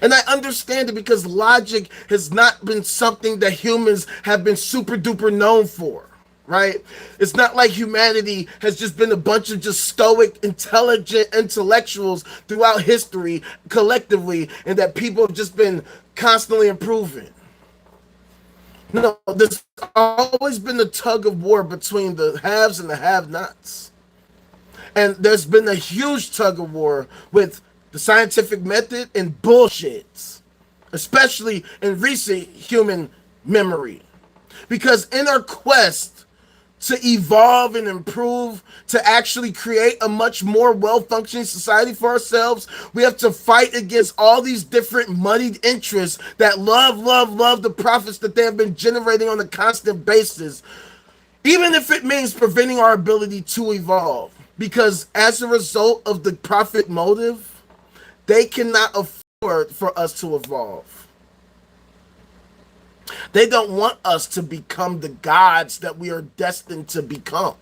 And I understand it because logic has not been something that humans have been super duper known for, right? It's not like humanity has just been a bunch of just stoic, intelligent intellectuals throughout history collectively, and that people have just been constantly improving. No, there's always been a tug of war between the haves and the have-nots. And there's been a huge tug of war with the scientific method and bullshit, especially in recent human memory. Because in our quest to evolve and improve, to actually create a much more well-functioning society for ourselves, we have to fight against all these different moneyed interests that love the profits that they have been generating on a constant basis, even if it means preventing our ability to evolve. Because as a result of the profit motive, they cannot afford for us to evolve. They don't want us to become the gods that we are destined to become.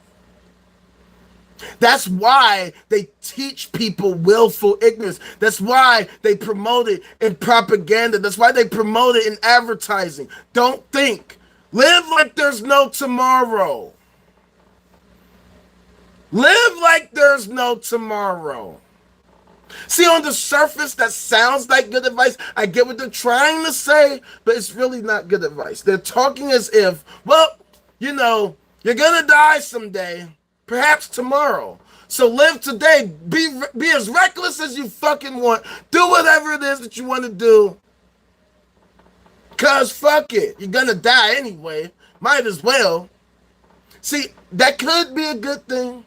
That's why they teach people willful ignorance. That's why they promote it in propaganda. That's why they promote it in advertising. Don't think. Live like there's no tomorrow. Live like there's no tomorrow. See, on the surface, that sounds like good advice. I get what they're trying to say, but it's really not good advice. They're talking as if, well, you know, you're going to die someday, perhaps tomorrow. So live today. Be as reckless as you fucking want. Do whatever it is that you want to do. Because fuck it. You're going to die anyway. Might as well. See, that could be a good thing,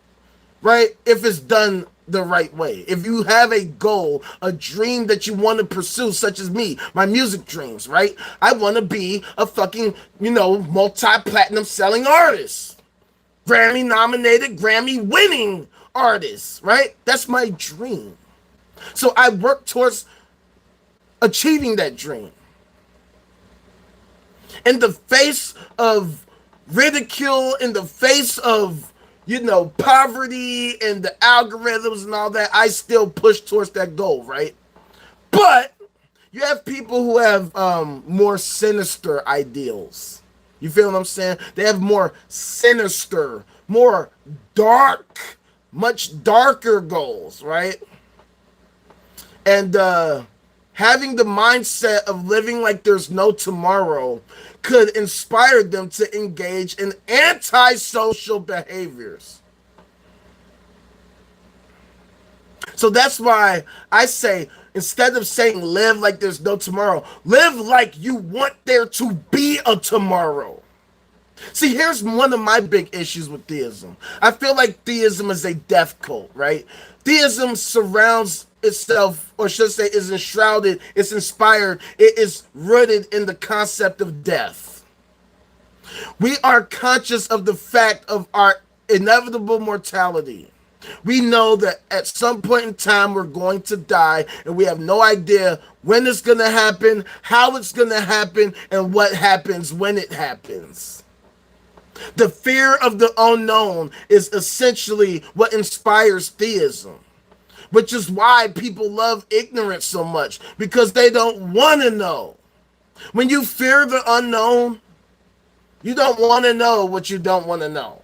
right? If it's done the right way. If you have a goal, a dream that you want to pursue, such as me, my music dreams, right? I want to be a fucking, multi-platinum selling artist. Grammy nominated, Grammy winning artist, right? That's my dream. So I work towards achieving that dream. In the face of ridicule, in the face of poverty and the algorithms and all that, I still push towards that goal, right? But you have people who have more sinister ideals. You feel what I'm saying? They have more sinister, more dark, much darker goals, right? And having the mindset of living like there's no tomorrow could inspire them to engage in antisocial behaviors. So that's why I say, instead of saying live like there's no tomorrow, live like you want there to be a tomorrow. See, here's one of my big issues with theism. I feel like theism is a death cult, right? Theism surrounds itself, or should I say, is enshrouded, it's inspired, it is rooted in the concept of death. We are conscious of the fact of our inevitable mortality. We know that at some point in time we're going to die, and we have no idea when it's going to happen, how it's going to happen, and what happens when it happens. The fear of the unknown is essentially what inspires theism, which is why people love ignorance so much, because they don't want to know. When you fear the unknown, you don't want to know what you don't want to know.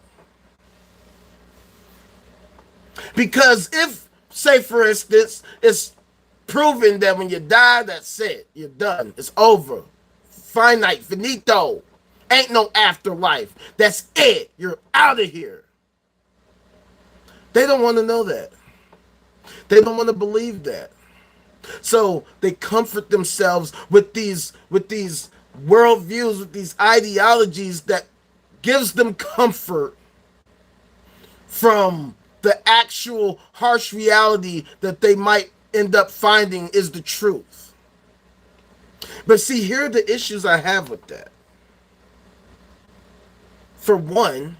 Because if, say for instance, it's proven that when you die, that's it. You're done. It's over. Finite. Finito. Ain't no afterlife. That's it. You're out of here. They don't want to know that. They don't want to believe that. So they comfort themselves with these worldviews, with these ideologies that gives them comfort from the actual harsh reality that they might end up finding is the truth. But see, here are the issues I have with that. For one,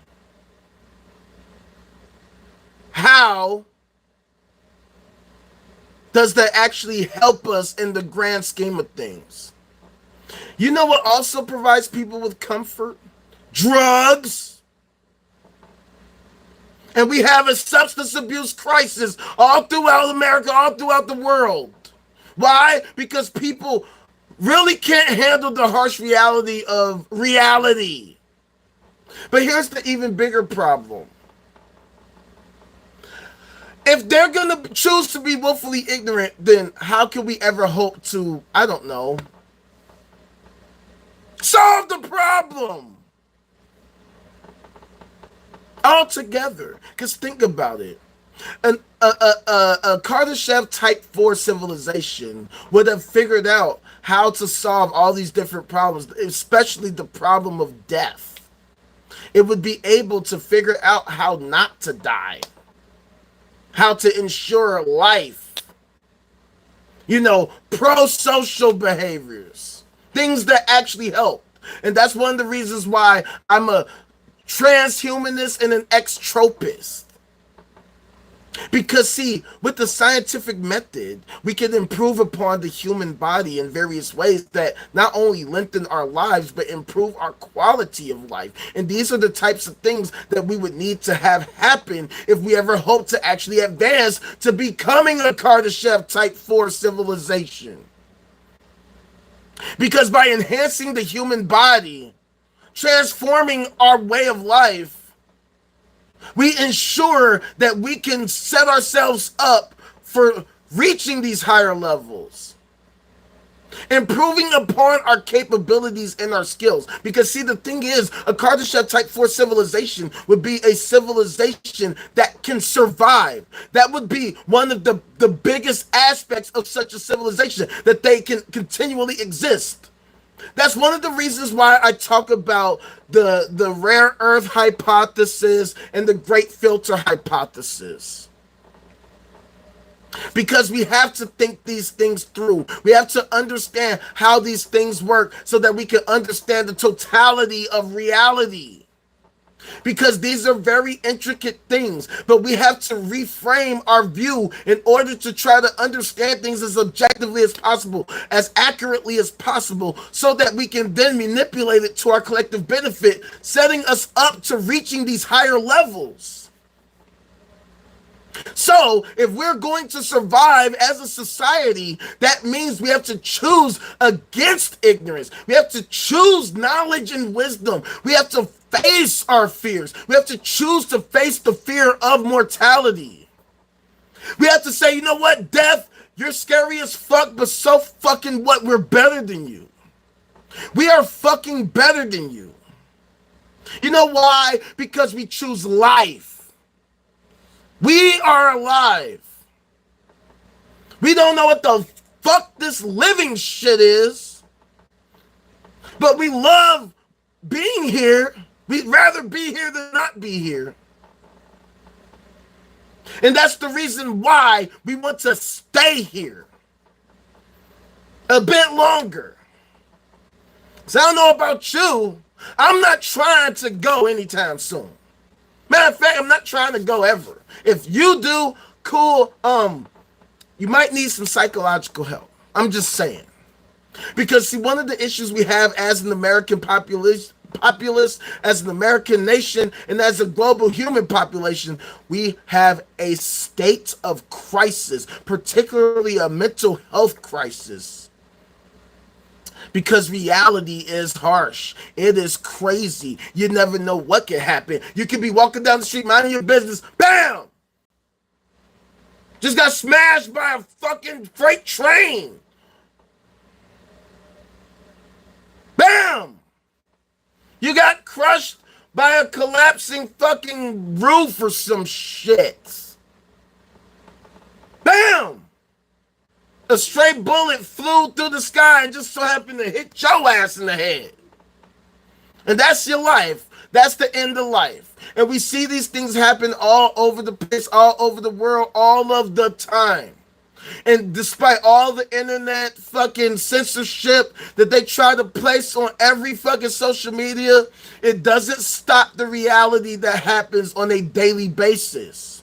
how does that actually help us in the grand scheme of things? You know what also provides people with comfort? Drugs. And we have a substance abuse crisis all throughout America, all throughout the world. Why? Because people really can't handle the harsh reality of reality. But here's the even bigger problem. If they're going to choose to be willfully ignorant, then how can we ever hope to, I don't know, solve the problem altogether? Because think about it. A Kardashev Type 4 civilization would have figured out how to solve all these different problems, especially the problem of death. It would be able to figure out how not to die, how to ensure life, pro-social behaviors, things that actually help. And that's one of the reasons why I'm a transhumanist and an extropist. Because see, with the scientific method, we can improve upon the human body in various ways that not only lengthen our lives, but improve our quality of life. And these are the types of things that we would need to have happen if we ever hope to actually advance to becoming a Kardashev Type 4 civilization. Because by enhancing the human body, transforming our way of life, we ensure that we can set ourselves up for reaching these higher levels, improving upon our capabilities and our skills. Because see, the thing is, a Kardashev Type 4 civilization would be a civilization that can survive. That would be one of the biggest aspects of such a civilization, that they can continually exist. That's one of the reasons why I talk about the rare earth hypothesis and the great filter hypothesis. Because we have to think these things through. We have to understand how these things work so that we can understand the totality of reality. Because these are very intricate things, but we have to reframe our view in order to try to understand things as objectively as possible, as accurately as possible, so that we can then manipulate it to our collective benefit, setting us up to reaching these higher levels. So, if we're going to survive as a society, that means we have to choose against ignorance. We have to choose knowledge and wisdom. We have to face our fears. We have to choose to face the fear of mortality. We have to say, you know what, death, you're scary as fuck, but so fucking what? We're better than you. We are fucking better than you. You know why? Because we choose life. We are alive. We don't know what the fuck this living shit is, but we love being here. We'd rather be here than not be here. And that's the reason why we want to stay here a bit longer. So I don't know about you. I'm not trying to go anytime soon. Matter of fact, I'm not trying to go ever. If you do, cool. You might need some psychological help. I'm just saying. Because see, one of the issues we have as an American populace, as an American nation, and as a global human population, we have a state of crisis, particularly a mental health crisis. Because reality is harsh. It is crazy. You never know what can happen. You could be walking down the street, minding your business, bam! Just got smashed by a fucking freight train. Bam! You got crushed by a collapsing fucking roof or some shit. Bam! A stray bullet flew through the sky and just so happened to hit your ass in the head. And that's your life. That's the end of life. And we see these things happen all over the place, all over the world, all of the time. And despite all the internet fucking censorship that they try to place on every fucking social media, it doesn't stop the reality that happens on a daily basis.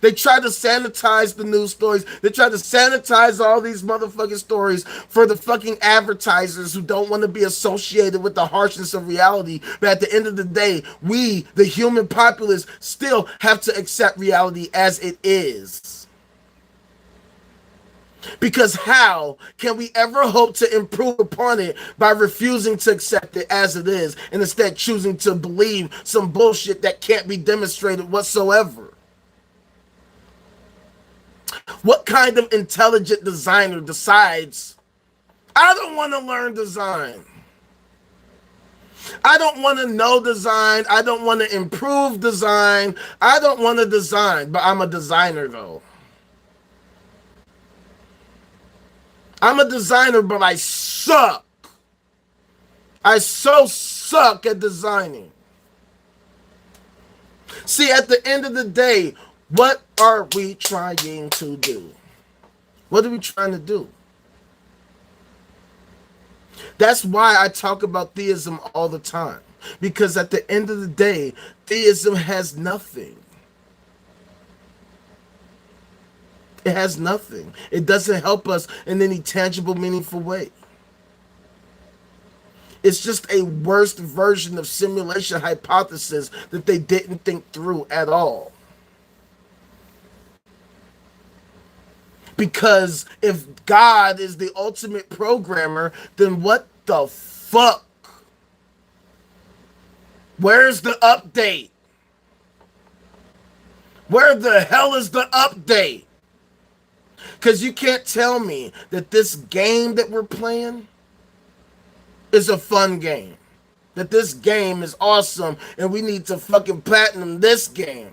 They try to sanitize the news stories. They try to sanitize all these motherfucking stories for the fucking advertisers who don't want to be associated with the harshness of reality. But at the end of the day, we, the human populace, still have to accept reality as it is. Because how can we ever hope to improve upon it by refusing to accept it as it is and instead choosing to believe some bullshit that can't be demonstrated whatsoever? What kind of intelligent designer decides, I don't want to learn design. I don't want to know design. I don't want to improve design. I don't want to design, but I'm a designer though. I'm a designer, but I suck. I so suck at designing. See, at the end of the day, what are we trying to do? What are we trying to do? That's why I talk about theism all the time. Because at the end of the day, theism has nothing. It has nothing. It doesn't help us in any tangible, meaningful way. It's just a worst version of simulation hypothesis that they didn't think through at all. Because if God is the ultimate programmer, then what the fuck? Where's the update? Where the hell is the update? Because you can't tell me that this game that we're playing is a fun game. That this game is awesome and we need to fucking platinum this game.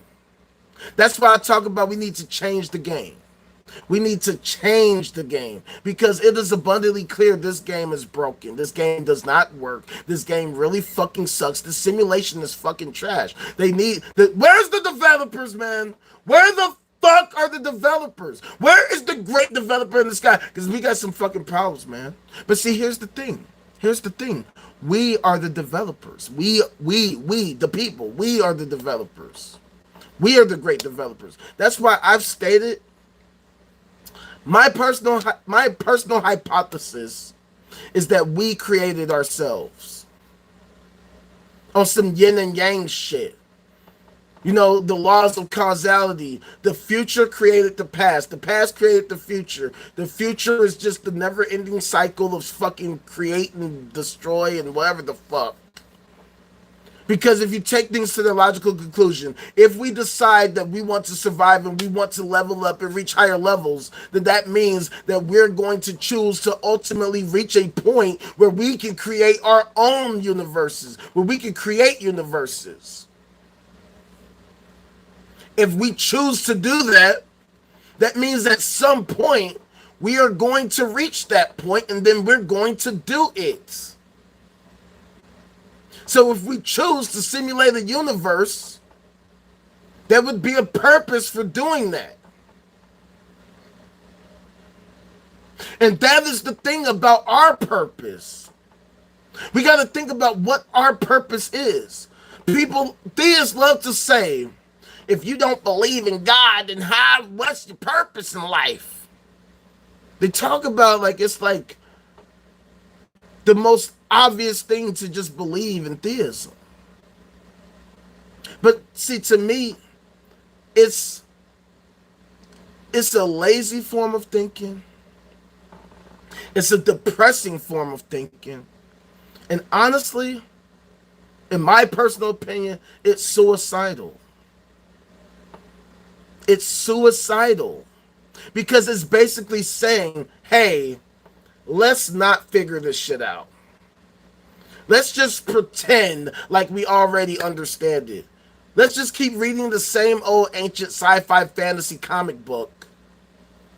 That's why I talk about we need to change the game. We need to change the game because it is abundantly clear this game is broken. This game does not work. This game really fucking sucks. The simulation is fucking trash. Where's the developers, man? Where the fuck are the developers? Where is the great developer in the sky? Because we got some fucking problems, man. But see, here's the thing. We are the developers. We, the people, we are the developers. We are the great developers. That's why I've stated my personal hypothesis is that we created ourselves on some yin and yang shit. You know, the laws of causality. The future created the past. The past created the future. The future is just the never-ending cycle of fucking create and destroy and whatever the fuck. Because if you take things to their logical conclusion, if we decide that we want to survive and we want to level up and reach higher levels, then that means that we're going to choose to ultimately reach a point where we can create our own universes, where we can create universes. If we choose to do that, that means at some point we are going to reach that point, and then we're going to do it. So if we choose to simulate a universe, there would be a purpose for doing that. And that is the thing about our purpose. We got to think about what our purpose is. Theists love to say, if you don't believe in God, then what's your purpose in life? They talk about like it's like the most obvious thing to just believe in theism. But see, to me, it's a lazy form of thinking. It's a depressing form of thinking. And honestly, in my personal opinion, it's suicidal. It's suicidal because it's basically saying, hey, let's not figure this shit out. Let's just pretend like we already understand it. Let's just keep reading the same old ancient sci-fi fantasy comic book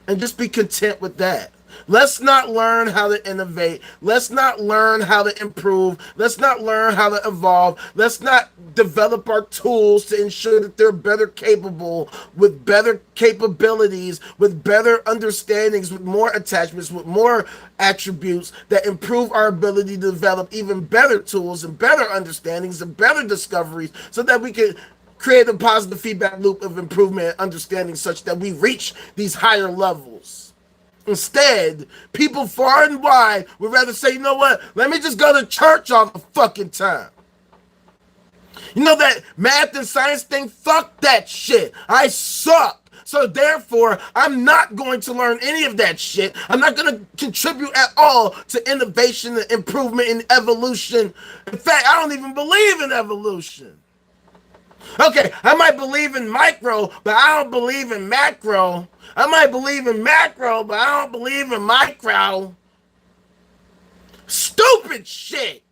and just be content with that. Let's not learn how to innovate. Let's not learn how to improve. Let's not learn how to evolve. Let's not develop our tools to ensure that they're better capable, with better capabilities, with better understandings, with more attachments, with more attributes that improve our ability to develop even better tools and better understandings and better discoveries so that we can create a positive feedback loop of improvement and understanding such that we reach these higher levels. Instead, people far and wide would rather say, you know what, let me just go to church all the fucking time. You know that math and science thing? Fuck that shit. I suck. So therefore, I'm not going to learn any of that shit. I'm not going to contribute at all to innovation and improvement and evolution. In fact, I don't even believe in evolution. Okay, I might believe in micro, but I don't believe in macro. I might believe in macro, but I don't believe in micro. Stupid shit.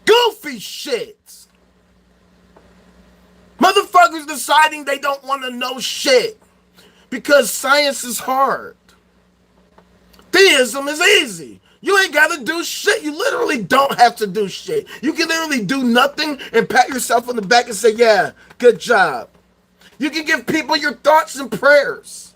Goofy shit. Motherfuckers deciding they don't want to know shit because science is hard. Theism is easy. You ain't got to do shit. You literally don't have to do shit. You can literally do nothing and pat yourself on the back and say, yeah, good job. You can give people your thoughts and prayers.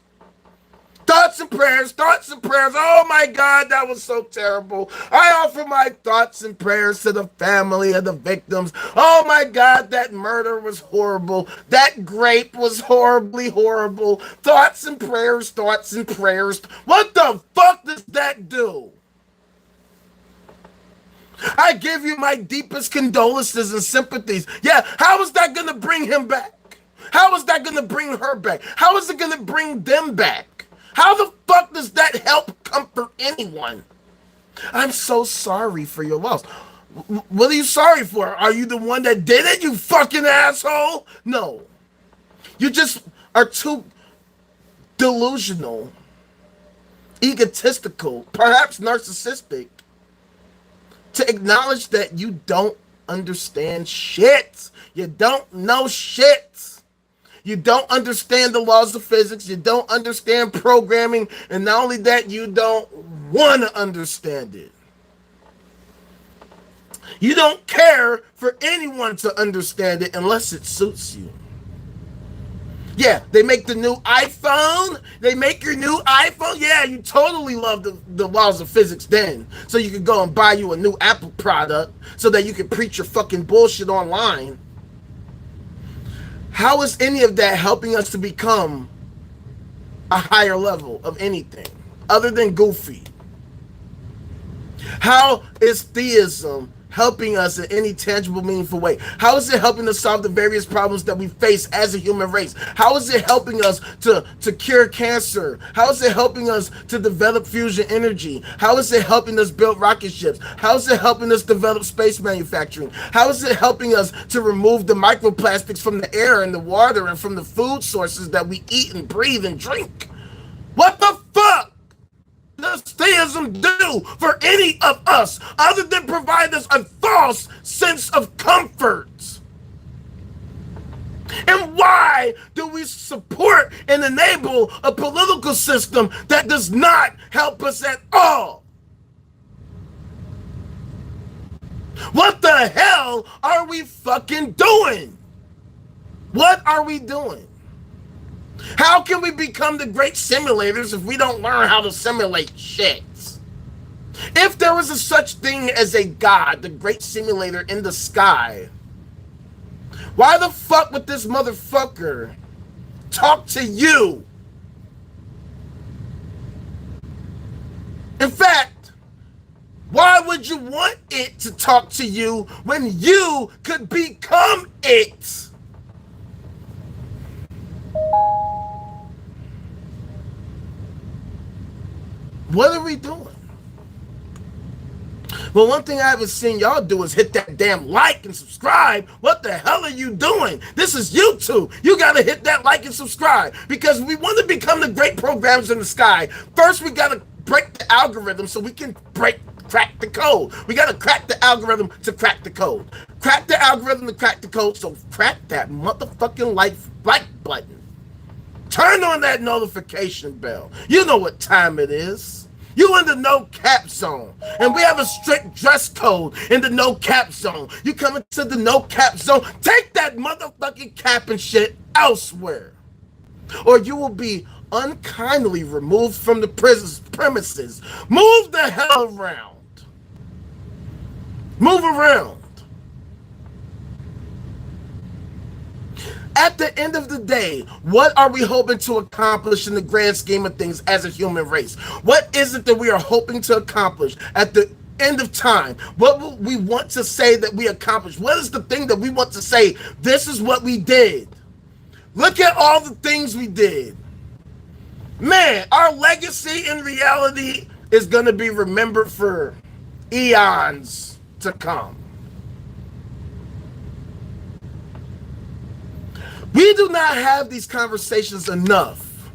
Thoughts and prayers, thoughts and prayers. Oh my God, that was so terrible. I offer my thoughts and prayers to the family of the victims. Oh my God, that murder was horrible. That grape was horribly horrible. Thoughts and prayers, thoughts and prayers. What the fuck does that do? I give you my deepest condolences and sympathies. Yeah, how is that going to bring him back? How is that going to bring her back? How is it going to bring them back? How the fuck does that help comfort anyone? I'm so sorry for your loss. What are you sorry for? Are you the one that did it, you fucking asshole? No. You just are too delusional, egotistical, perhaps narcissistic, to acknowledge that you don't understand shit. You don't know shit. You don't understand the laws of physics. You don't understand programming. And not only that, you don't want to understand it. You don't care for anyone to understand it unless it suits you. Yeah, they make the new iPhone. They make your new iPhone. Yeah, you totally love the laws of physics then. So you could go and buy you a new Apple product so that you can preach your fucking bullshit online. How is any of that helping us to become a higher level of anything other than goofy? How is theism helping us in any tangible, meaningful way? How is it helping us solve the various problems that we face as a human race? How is it helping us to cure cancer? How is it helping us to develop fusion energy? How is it helping us build rocket ships? How is it helping us develop space manufacturing? How is it helping us to remove the microplastics from the air and the water and from the food sources that we eat and breathe and drink? What the fuck does theism do for any of us other than provide us a false sense of comfort? And why why do we support and enable a political system that does not help us at all? What the hell are we fucking doing? What are we doing? How can we become the great simulators if we don't learn how to simulate shit? If there was a such thing as a god, the great simulator in the sky, why the fuck would this motherfucker talk to you? In fact, why would you want it to talk to you when you could become it? What are we doing? Well, one thing I haven't seen y'all do is hit that damn like and subscribe. What the hell are you doing? This is YouTube. You got to hit that like and subscribe because we want to become the great programs in the sky. First, we got to break the algorithm so we can crack the code. We got to crack the algorithm to crack the code. Crack the algorithm to crack the code. So crack that motherfucking like button. Turn on that notification bell. You know what time it is. You in the no cap zone, and we have a strict dress code in the no cap zone. You come into the no cap zone, take that motherfucking cap and shit elsewhere, or you will be unkindly removed from the prison's premises. Move the hell around. Move around. At the end of the day, what are we hoping to accomplish in the grand scheme of things as a human race? What is it that we are hoping to accomplish at the end of time? What will we want to say that we accomplished? What is the thing that we want to say, this is what we did? Look at all the things we did. Man, our legacy in reality is going to be remembered for eons to come. We do not have these conversations enough.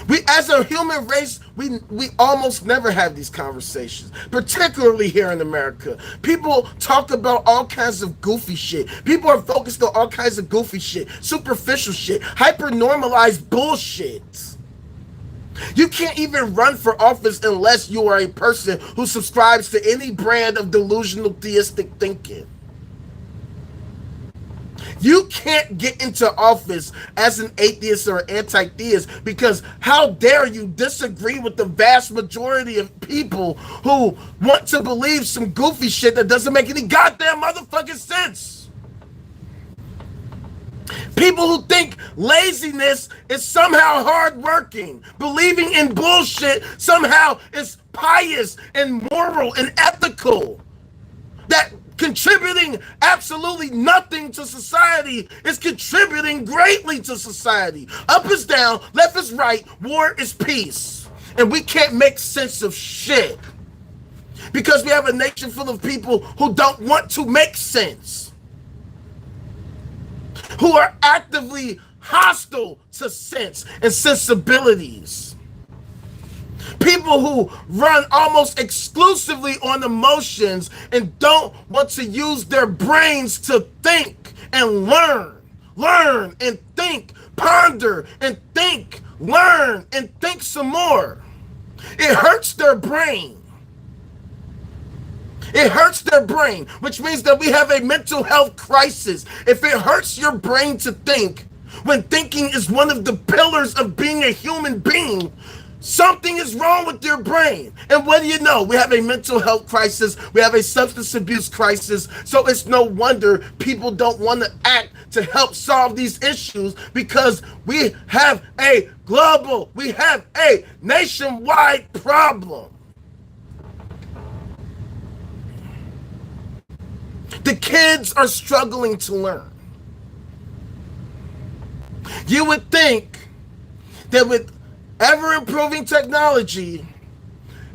We, as a human race, we almost never have these conversations, particularly here in America. People talk about all kinds of goofy shit. People are focused on all kinds of goofy shit, superficial shit, hyper-normalized bullshit. You can't even run for office unless you are a person who subscribes to any brand of delusional theistic thinking. You can't get into office as an atheist or anti-theist because how dare you disagree with the vast majority of people who want to believe some goofy shit that doesn't make any goddamn motherfucking sense. People who think laziness is somehow hardworking, believing in bullshit somehow is pious and moral and ethical. That contributing absolutely nothing to society is contributing greatly to society. Up is down, left is right, war is peace. And we can't make sense of shit because we have a nation full of people who don't want to make sense, who are actively hostile to sense and sensibilities. People who run almost exclusively on emotions and don't want to use their brains to think and learn and think, ponder and think, learn and think some more. It hurts their brain. It hurts their brain, which means that we have a mental health crisis. If it hurts your brain to think, when thinking is one of the pillars of being a human being, something is wrong with your brain. And what do you know? We have a mental health crisis. We have a substance abuse crisis. So it's no wonder people don't want to act to help solve these issues because we have a nationwide problem. The kids are struggling to learn. You would think that with ever-improving technology,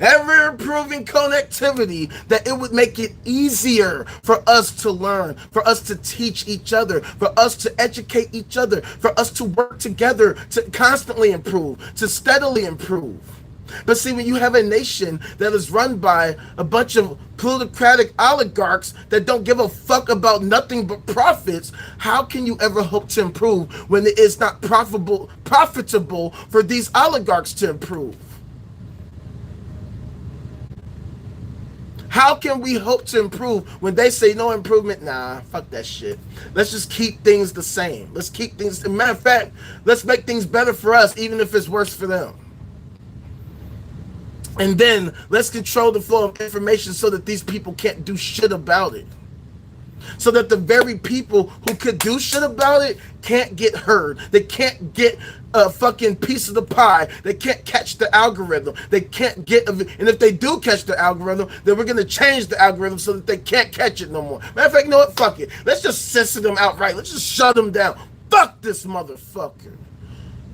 ever-improving connectivity, that it would make it easier for us to learn, for us to teach each other, for us to educate each other, for us to work together to constantly improve, to steadily improve. But see, when you have a nation that is run by a bunch of plutocratic oligarchs that don't give a fuck about nothing but profits, how can you ever hope to improve when it is not profitable for these oligarchs to improve? How can we hope to improve when they say no improvement? Nah, fuck that shit. Let's just keep things the same. Let's keep things, matter of fact, let's make things better for us, even if it's worse for them. And then let's control the flow of information so that these people can't do shit about it. So that the very people who could do shit about it can't get heard. They can't get a fucking piece of the pie. They can't catch the algorithm. They can't get, and if they do catch the algorithm, then we're going to change the algorithm so that they can't catch it no more. Matter of fact, you know what? Fuck it. Let's just censor them outright. Let's just shut them down. Fuck this motherfucker.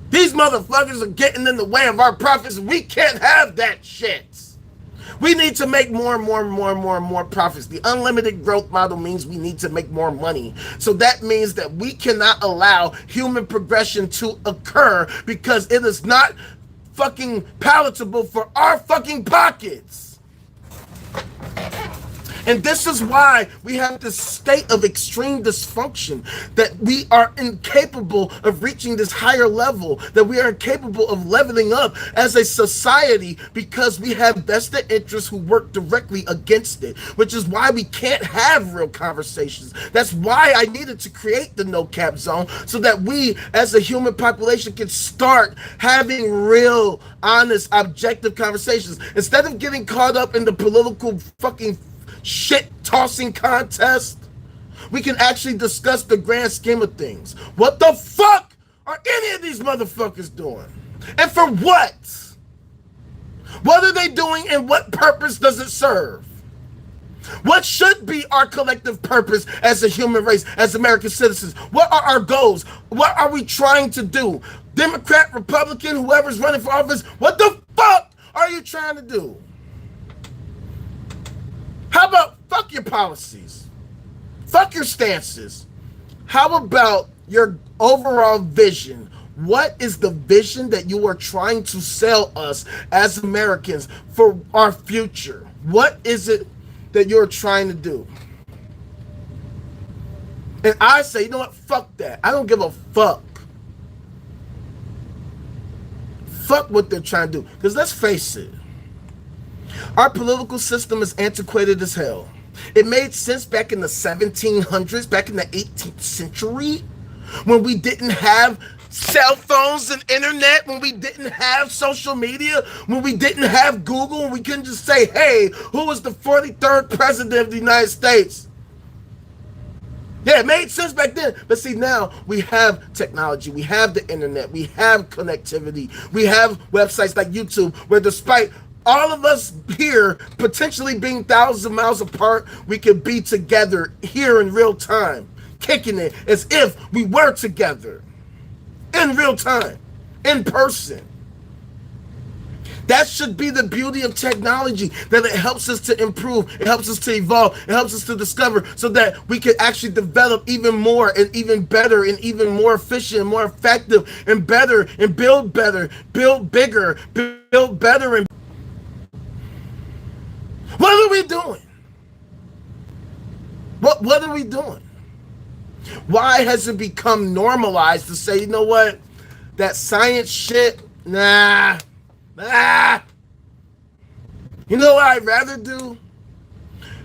These motherfuckers are getting in the way of our profits. We can't have that shit. We need to make more and more profits. The unlimited growth model means we need to make more money. So that means that we cannot allow human progression to occur because it is not fucking palatable for our fucking pockets. And this is why we have this state of extreme dysfunction, that we are incapable of reaching this higher level, that we are incapable of leveling up as a society because we have vested interests who work directly against it, which is why we can't have real conversations. That's why I needed to create the no cap zone, so that we as a human population can start having real, honest, objective conversations instead of getting caught up in the political fucking shit tossing contest. We can actually discuss the grand scheme of things. What the fuck are any of these motherfuckers doing? And for what? What are they doing and what purpose does it serve? What should be our collective purpose as a human race, as American citizens? What are our goals? What are we trying to do? Democrat, Republican, whoever's running for office, what the fuck are you trying to do? How about fuck your policies? Fuck your stances. How about your overall vision? What is the vision that you are trying to sell us as Americans for our future? What is it that you're trying to do? And I say, you know what? Fuck that. I don't give a fuck. Fuck what they're trying to do. Because let's face it. Our political system is antiquated as hell. It made sense back in the 1700s, back in the 18th century, when we didn't have cell phones and internet, when we didn't have social media, when we didn't have Google, and we couldn't just say, hey, who was the 43rd president of the United States? Yeah, it made sense back then. But see, now we have technology, we have the internet, we have connectivity, we have websites like YouTube, where despite all of us here potentially being thousands of miles apart, we could be together here in real time, kicking it as if we were together in real time, in person. That should be the beauty of technology, that it helps us to improve, it helps us to evolve, it helps us to discover, so that we can actually develop even more and even better and even more efficient and more effective and better and build better, build bigger, build better. And what are we doing? What are we doing? Why has it become normalized to say, you know what, that science shit, nah. You know what I'd rather do?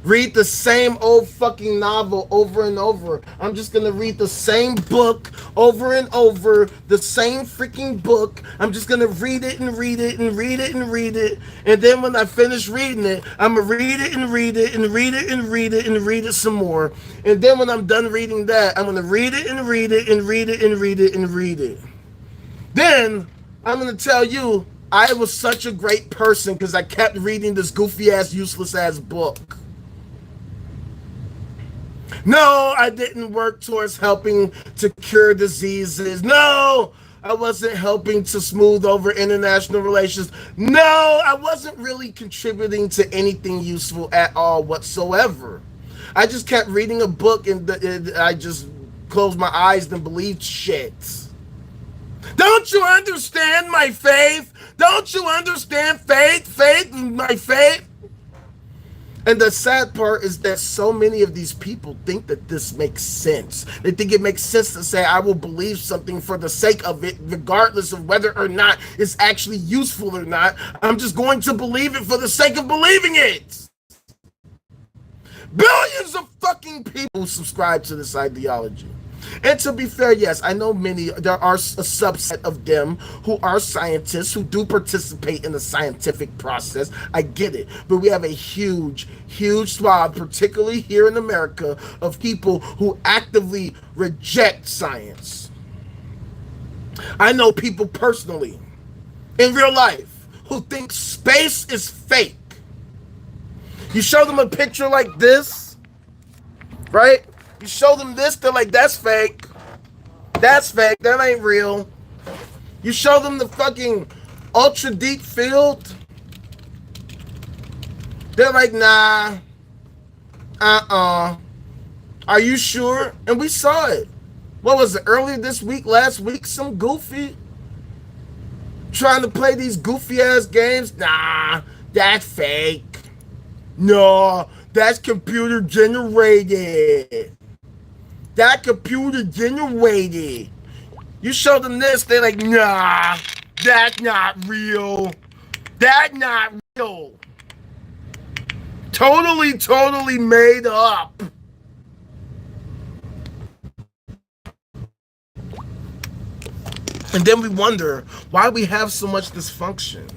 Read the same old fucking novel over and over. I'm just gonna read the same book over and over, the same freaking book. I'm just gonna read it and read it and read it and read it. And then when I finish reading it, I'm gonna read it and read it and read it and read it and read it some more. And then when I'm done reading that, I'm gonna read it and read it and read it and read it and read it. Then I'm gonna tell you I was such a great person because I kept reading this goofy ass, useless ass book. No, I didn't work towards helping to cure diseases. No, I wasn't helping to smooth over international relations. No, I wasn't really contributing to anything useful at all whatsoever. I just kept reading a book and I just closed my eyes and believed shit. Don't you understand my faith? Don't you understand faith, my faith? And the sad part is that so many of these people think that this makes sense. They think it makes sense to say, I will believe something for the sake of it, regardless of whether or not it's actually useful or not. I'm just going to believe it for the sake of believing it. Billions of fucking people subscribe to this ideology. And to be fair, yes, I know there are a subset of them who are scientists who do participate in the scientific process. I get it. But we have a huge swath, particularly here in America, of people who actively reject science. I know people personally, in real life, who think space is fake. You show them a picture like this, right? You show them this, they're like, that's fake. That's fake. That ain't real. You show them the fucking ultra deep field, they're like, nah. Are you sure? And we saw it. What was it, earlier this week, last week? Some goofy trying to play these goofy ass games. Nah, that's fake. No, that's computer generated. That computer generated. You show them this, they're like, nah, that's not real. That's not real. Totally made up. And then we wonder why we have so much dysfunction.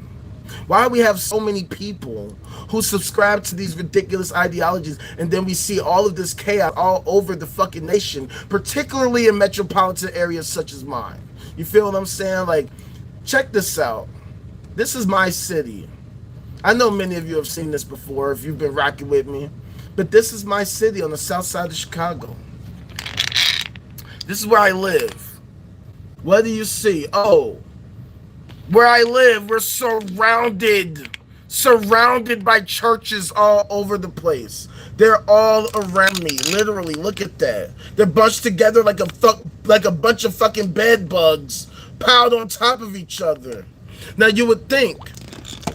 Why we have so many people who subscribe to these ridiculous ideologies, and then we see all of this chaos all over the fucking nation, particularly in metropolitan areas such as mine. You feel what I'm saying? Like, check this out. This is my city. I know many of you have seen this before if you've been rocking with me, but this is my city on the south side of Chicago. This is where I live. What do you see? Oh, where I live, we're surrounded by churches all over the place. They're all around me, literally. Look at that. They're bunched together like a bunch of fucking bed bugs piled on top of each other. Now you would think,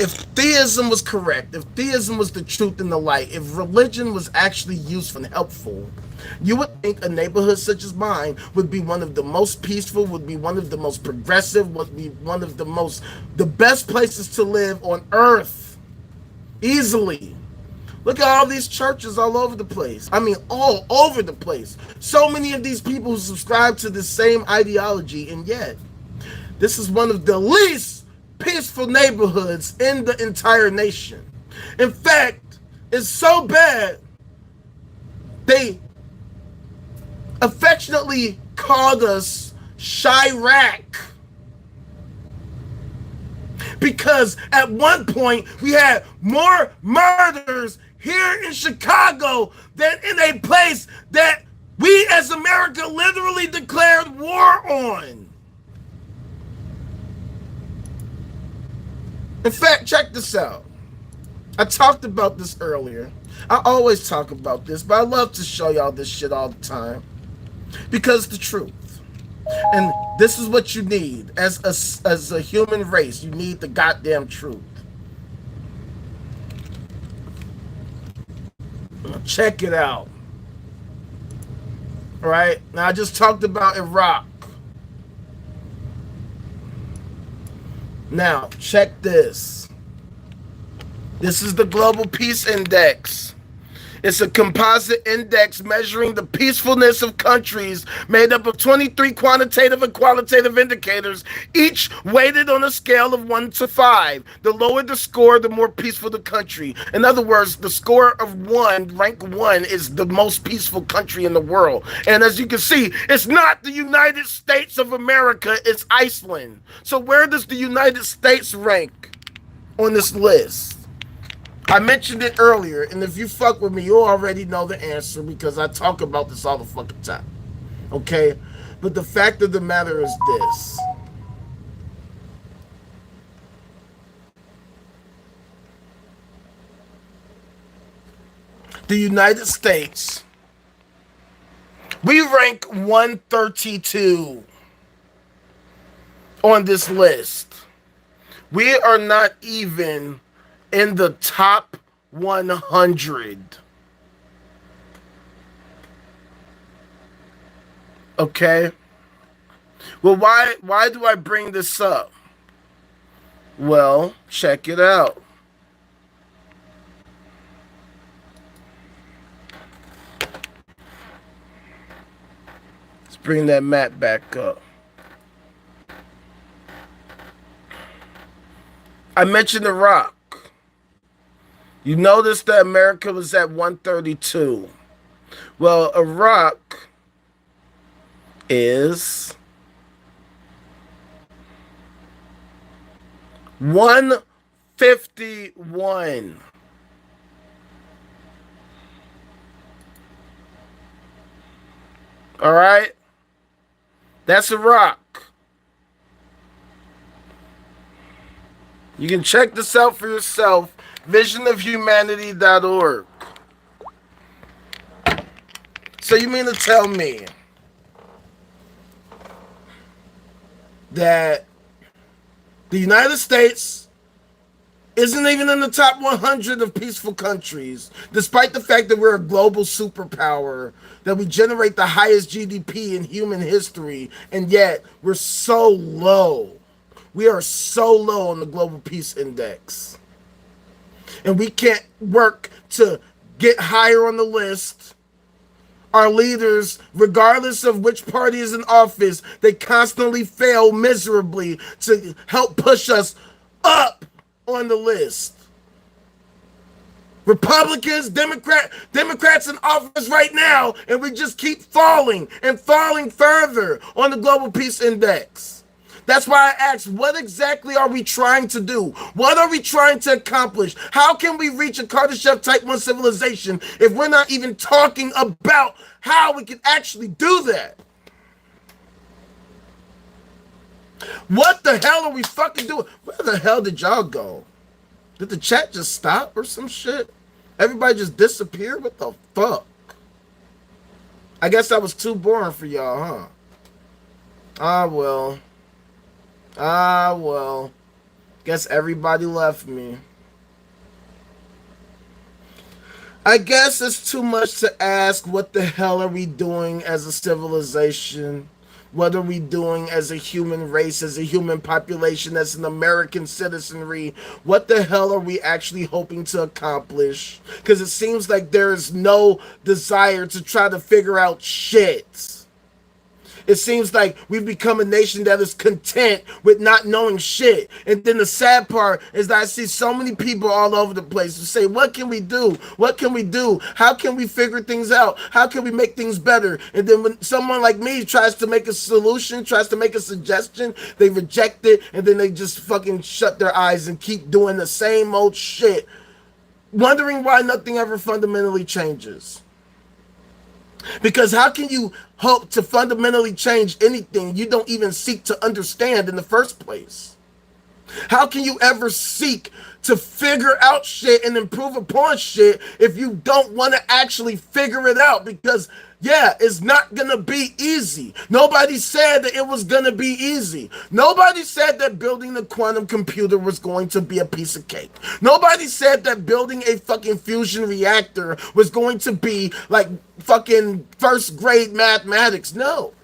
if theism was correct, if theism was the truth and the light, if religion was actually useful and helpful, you would think a neighborhood such as mine would be one of the most peaceful, would be one of the most progressive, would be one of the best places to live on earth. Easily. Look at all these churches all over the place. I mean, all over the place. So many of these people who subscribe to the same ideology, and yet, this is one of the least peaceful neighborhoods in the entire nation. In fact, it's so bad, they affectionately called us Chirac. Because at one point, we had more murders here in Chicago than in a place that we as America literally declared war on. In fact, check this out. I talked about this earlier. I always talk about this, but I love to show y'all this shit all the time. Because it's the truth. And this is what you need as a human race. You need the goddamn truth. Check it out. All right? Now, I just talked about Iraq. Now, check this. This is the Global Peace Index. It's a composite index measuring the peacefulness of countries made up of 23 quantitative and qualitative indicators, each weighted on a scale of 1 to 5. The lower the score, the more peaceful the country. In other words, the score of 1, rank 1, is the most peaceful country in the world. And as you can see, it's not the United States of America, it's Iceland. So where does the United States rank on this list? I mentioned it earlier, and if you fuck with me, you already know the answer because I talk about this all the fucking time. Okay? But the fact of the matter is this. The United States, we rank 132. on this list. We are not even in the top 100. Okay? Well, why do I bring this up? Well, check it out. Let's bring that map back up. I mentioned Iraq. You notice that America was at 132. Well, Iraq is 151. All right? That's Iraq. You can check this out for yourself. Visionofhumanity.org. So you mean to tell me that the United States isn't even in the top 100 of peaceful countries, despite the fact that we're a global superpower, that we generate the highest GDP in human history, and yet we're so low. We are so low on the Global Peace Index. And we can't work to get higher on the list. Our leaders, regardless of which party is in office, they constantly fail miserably to help push us up on the list. Republicans, Democrats in office right now, and we just keep falling and falling further on the Global Peace Index. That's why I asked, what exactly are we trying to do? What are we trying to accomplish? How can we reach a Kardashev Type 1 civilization if we're not even talking about how we can actually do that? What the hell are we fucking doing? Where the hell did y'all go? Did the chat just stop or some shit? Everybody just disappeared? What the fuck? I guess that was too boring for y'all, huh? Well. Guess everybody left me. I guess it's too much to ask, what the hell are we doing as a civilization? What are we doing as a human race, as a human population, as an American citizenry? What the hell are we actually hoping to accomplish? Because it seems like there is no desire to try to figure out shit. It seems like we've become a nation that is content with not knowing shit. And then the sad part is that I see so many people all over the place who say, what can we do? What can we do? How can we figure things out? How can we make things better? And then when someone like me tries to make a solution, tries to make a suggestion, they reject it, and then they just fucking shut their eyes and keep doing the same old shit, wondering why nothing ever fundamentally changes. Because how can you hope to fundamentally change anything you don't even seek to understand in the first place? How can you ever seek to figure out shit and improve upon shit if you don't want to actually figure it out? Because yeah, it's not gonna be easy. Nobody said that it was gonna be easy. Nobody said that building the quantum computer was going to be a piece of cake. Nobody said that building a fucking fusion reactor was going to be like fucking first grade mathematics. No.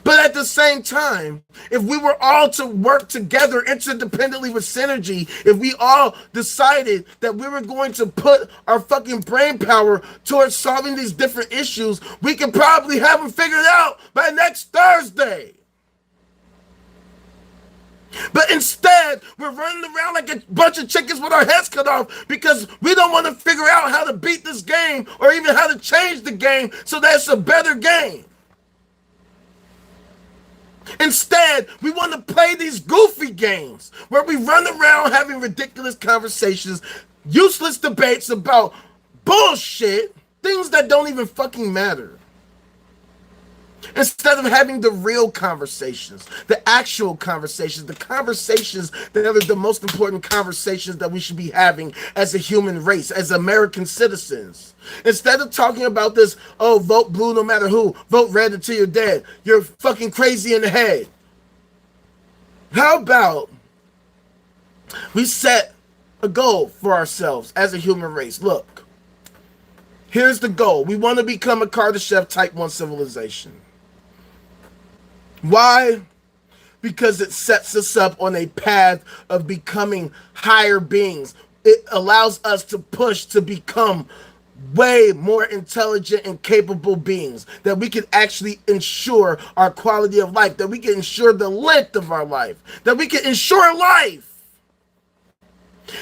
But at the same time, if we were all to work together interdependently with synergy, if we all decided that we were going to put our fucking brain power towards solving these different issues, we could probably have them figured out by next Thursday. But instead, we're running around like a bunch of chickens with our heads cut off because we don't want to figure out how to beat this game or even how to change the game so that it's a better game. Instead, we want to play these goofy games where we run around having ridiculous conversations, useless debates about bullshit, things that don't even fucking matter. Instead of having the real conversations, the actual conversations, the conversations that are the most important conversations that we should be having as a human race, as American citizens. Instead of talking about this, oh, vote blue no matter who, vote red until you're dead. You're fucking crazy in the head. How about we set a goal for ourselves as a human race? Look, here's the goal. We want to become a Kardashev Type 1 civilization. Why? Because it sets us up on a path of becoming higher beings. It allows us to push to become way more intelligent and capable beings, that we can actually ensure our quality of life, that we can ensure the length of our life, that we can ensure life.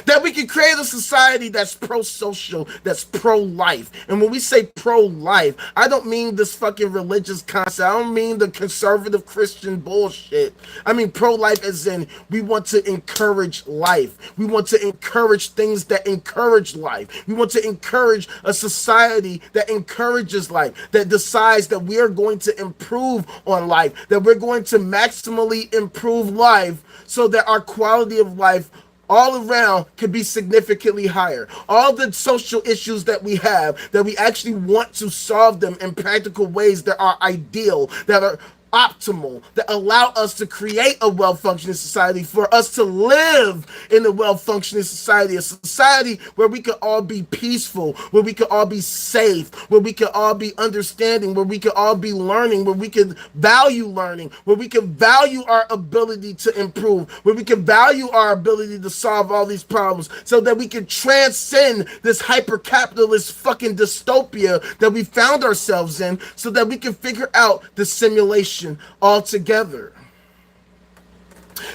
That we can create a society that's pro-social, that's pro-life. And when we say pro-life, I don't mean this fucking religious concept. I don't mean the conservative Christian bullshit. I mean pro-life as in we want to encourage life. We want to encourage things that encourage life. We want to encourage a society that encourages life, that decides that we are going to improve on life, that we're going to maximally improve life so that our quality of life all around could be significantly higher. All the social issues that we have, that we actually want to solve them in practical ways that are ideal, that are optimal, that allow us to create a well-functioning society, for us to live in a well-functioning society, a society where we can all be peaceful, where we can all be safe, where we can all be understanding, where we can all be learning, where we can value learning, where we can value our ability to improve, where we can value our ability to solve all these problems, so that we can transcend this hyper-capitalist fucking dystopia that we found ourselves in, so that we can figure out the simulation altogether.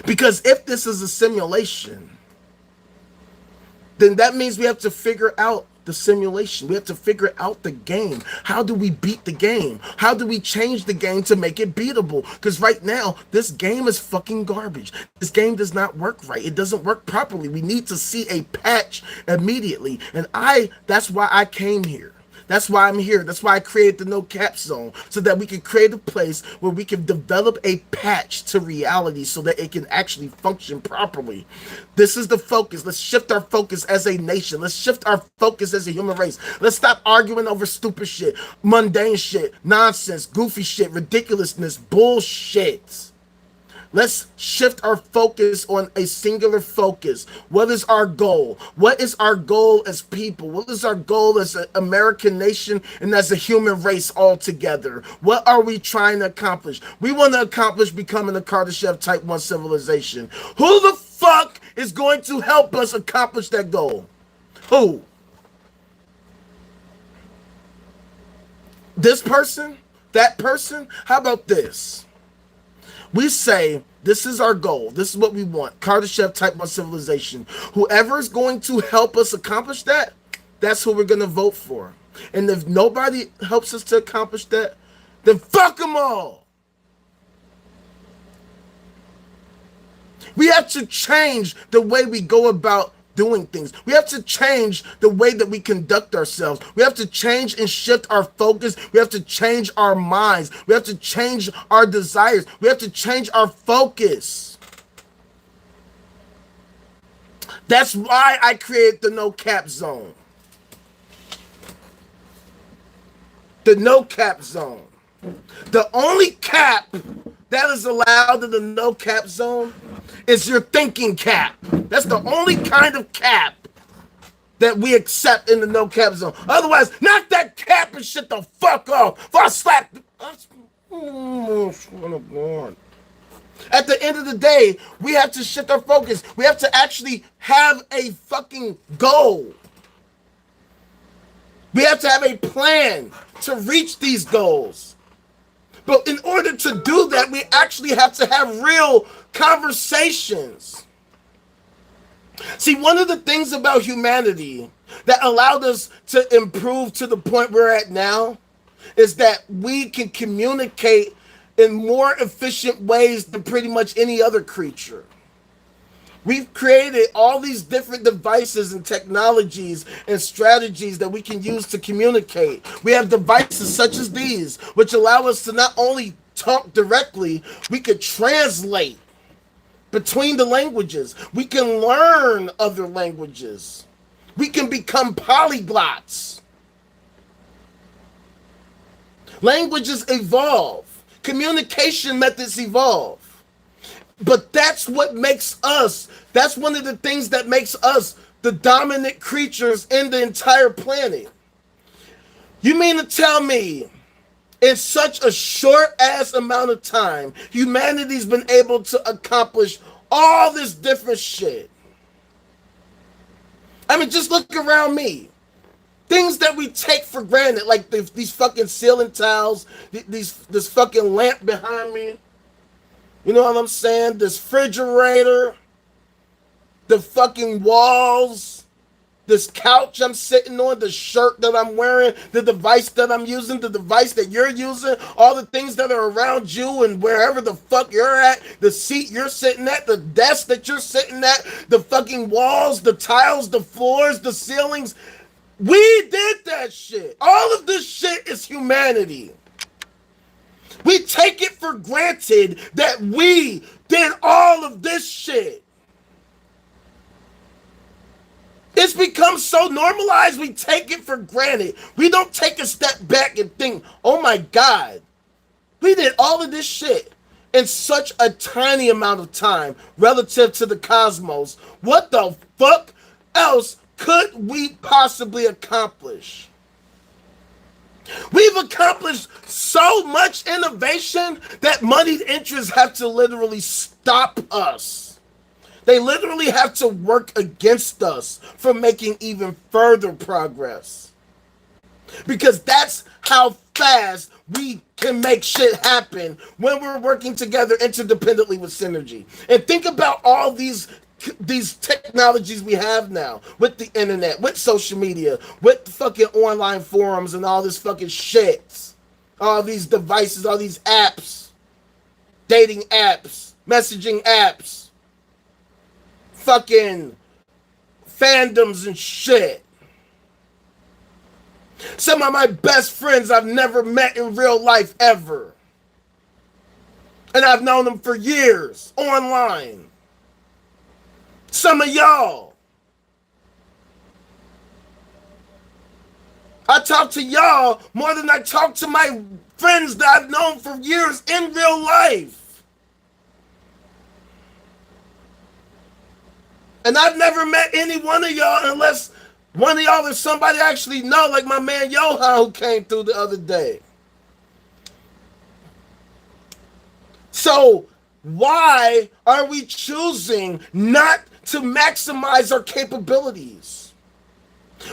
Because if this is a simulation, then that means we have to figure out the simulation. We have to figure out the game. How do we beat the game? How do we change the game to make it beatable? Because right now, this game is fucking garbage. This game does not work right. It doesn't work properly. We need to see a patch immediately. And that's why I came here. That's why I'm here. That's why I created the no cap zone, so that we can create a place where we can develop a patch to reality so that it can actually function properly. This is the focus. Let's shift our focus as a nation. Let's shift our focus as a human race. Let's stop arguing over stupid shit, mundane shit, nonsense, goofy shit, ridiculousness, bullshit. Let's shift our focus on a singular focus. What is our goal? What is our goal as people? What is our goal as an American nation and as a human race altogether? What are we trying to accomplish? We want to accomplish becoming a Kardashev Type 1 civilization. Who the fuck is going to help us accomplish that goal? Who? This person? That person? How about this? We say, this is our goal. This is what we want. Kardashev Type 1 civilization. Whoever is going to help us accomplish that, that's who we're going to vote for. And if nobody helps us to accomplish that, then fuck them all. We have to change the way we go about doing things. We have to change the way that we conduct ourselves. We have to change and shift our focus. We have to change our minds. We have to change our desires. We have to change our focus. That's why I created the no cap zone. The no cap zone. The only cap that is allowed in the no cap zone is your thinking cap. That's the only kind of cap that we accept in the no cap zone. Otherwise, knock that cap and shit the fuck off before I slap. At the end of the day, we have to shift our focus. We have to actually have a fucking goal. We have to have a plan to reach these goals. But in order to do that, we actually have to have real conversations. See, one of the things about humanity that allowed us to improve to the point we're at now is that we can communicate in more efficient ways than pretty much any other creature. We've created all these different devices and technologies and strategies that we can use to communicate. We have devices such as these, which allow us to not only talk directly, we could translate between the languages. We can learn other languages. We can become polyglots. Languages evolve. Communication methods evolve. But that's what makes us, that's one of the things that makes us the dominant creatures in the entire planet. You mean to tell me in such a short ass amount of time, humanity's been able to accomplish all this different shit? I mean, just look around me. Things that we take for granted, like these fucking ceiling tiles, this fucking lamp behind me. You know what I'm saying? This refrigerator, the fucking walls, this couch I'm sitting on, the shirt that I'm wearing, the device that I'm using, the device that you're using, all the things that are around you and wherever the fuck you're at, the seat you're sitting at, the desk that you're sitting at, the fucking walls, the tiles, the floors, the ceilings. We did that shit. All of this shit is humanity. We take it for granted that we did all of this shit. It's become so normalized, we take it for granted. We don't take a step back and think, oh my God, we did all of this shit in such a tiny amount of time relative to the cosmos. What the fuck else could we possibly accomplish? We've accomplished so much innovation that moneyed interests have to literally stop us. They literally have to work against us from making even further progress. Because that's how fast we can make shit happen when we're working together interdependently with synergy. And think about all these technologies we have now with the internet, with social media, with fucking online forums and all this fucking shit. All these devices, all these apps, dating apps, messaging apps, fucking fandoms and shit. Some of my best friends I've never met in real life ever. And I've known them for years online. Some of y'all. I talk to y'all more than I talk to my friends that I've known for years in real life. And I've never met any one of y'all unless one of y'all is somebody I actually know, like my man Johan who came through the other day. So why are we choosing not to maximize our capabilities?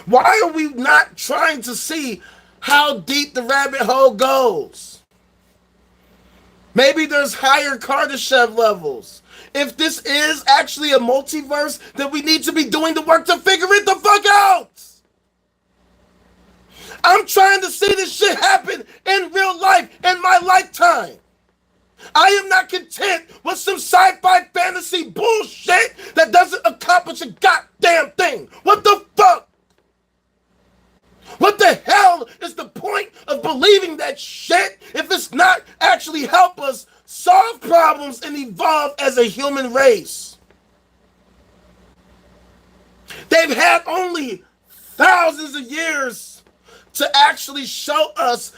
Why are we not trying to see how deep the rabbit hole goes? Maybe there's higher Kardashev levels. If this is actually a multiverse, then we need to be doing the work to figure it the fuck out. I'm trying to see this shit happen in real life in my lifetime. I am not content with some sci-fi fantasy bullshit that doesn't accomplish a goddamn thing. What the fuck? What the hell is the point of believing that shit if it's not actually help us solve problems and evolve as a human race? They've had only thousands of years to actually show us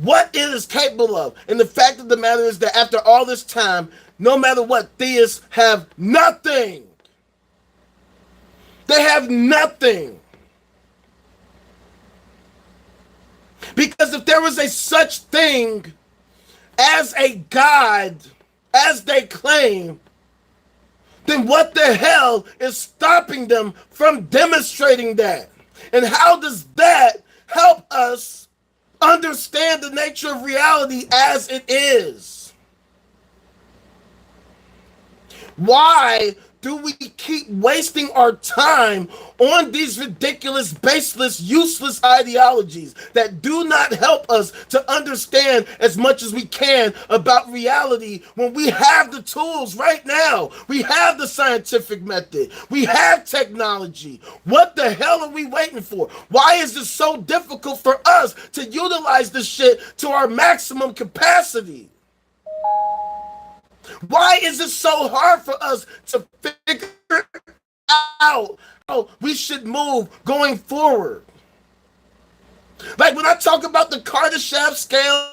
what it is capable of. And the fact of the matter is that after all this time, no matter what, theists have nothing. They have nothing. Because if there was a such thing as a God, as they claim, then what the hell is stopping them from demonstrating that? And how does that help us understand the nature of reality as it is? Why do we keep wasting our time on these ridiculous, baseless, useless ideologies that do not help us to understand as much as we can about reality when we have the tools right now? We have the scientific method. We have technology. What the hell are we waiting for? Why is it so difficult for us to utilize this shit to our maximum capacity? Why is it so hard for us to figure out how we should move going forward? Like when I talk about the Kardashev scale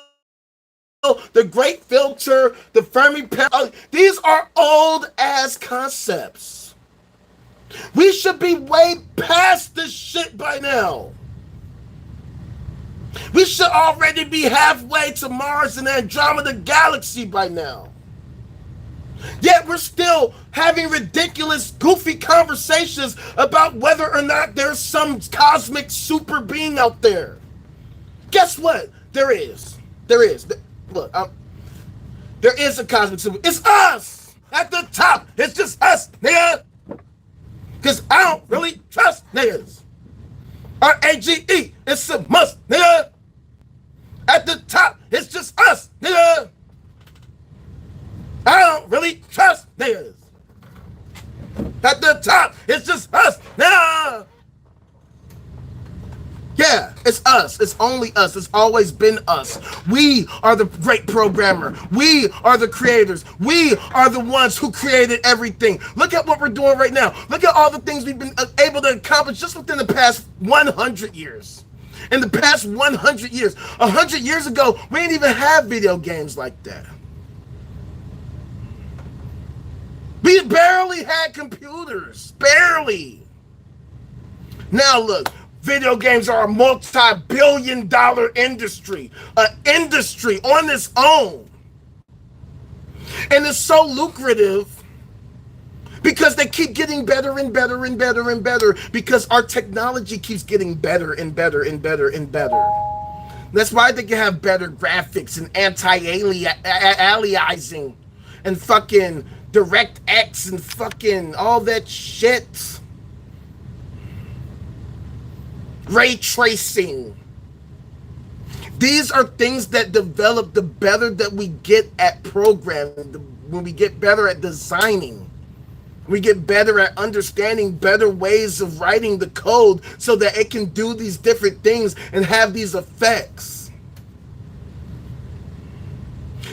the great filter, the Fermi paradox, these are old ass concepts. We should be way past this shit by now. We should already be halfway to Mars and Andromeda Galaxy by now. Yet we're still having ridiculous, goofy conversations about whether or not there's some cosmic super being out there. Guess what? There is. There is. Look, there is a cosmic super. It's us! At the top, it's just us, nigga! Because I don't really trust niggas. RAGE, it's a must, nigga. At the top, it's just us, nigga. I don't really trust niggas. At the top, it's just us, nigga. Yeah, it's us. It's only us. It's always been us. We are the great programmer. We are the creators. We are the ones who created everything. Look at what we're doing right now. Look at all the things we've been able to accomplish just within the past 100 years. In the past 100 years. 100 years ago, we didn't even have video games like that. We barely had computers. Barely. Now look. Video games are a multi-billion-dollar industry, an industry on its own. And it's so lucrative because they keep getting better and better and better and better because our technology keeps getting better and better and better and better. That's why they can have better graphics and anti-aliasing and fucking DirectX and fucking all that shit. Ray tracing. These are things that develop the better that we get at programming, when we get better at designing. We get better at understanding better ways of writing the code so that it can do these different things and have these effects.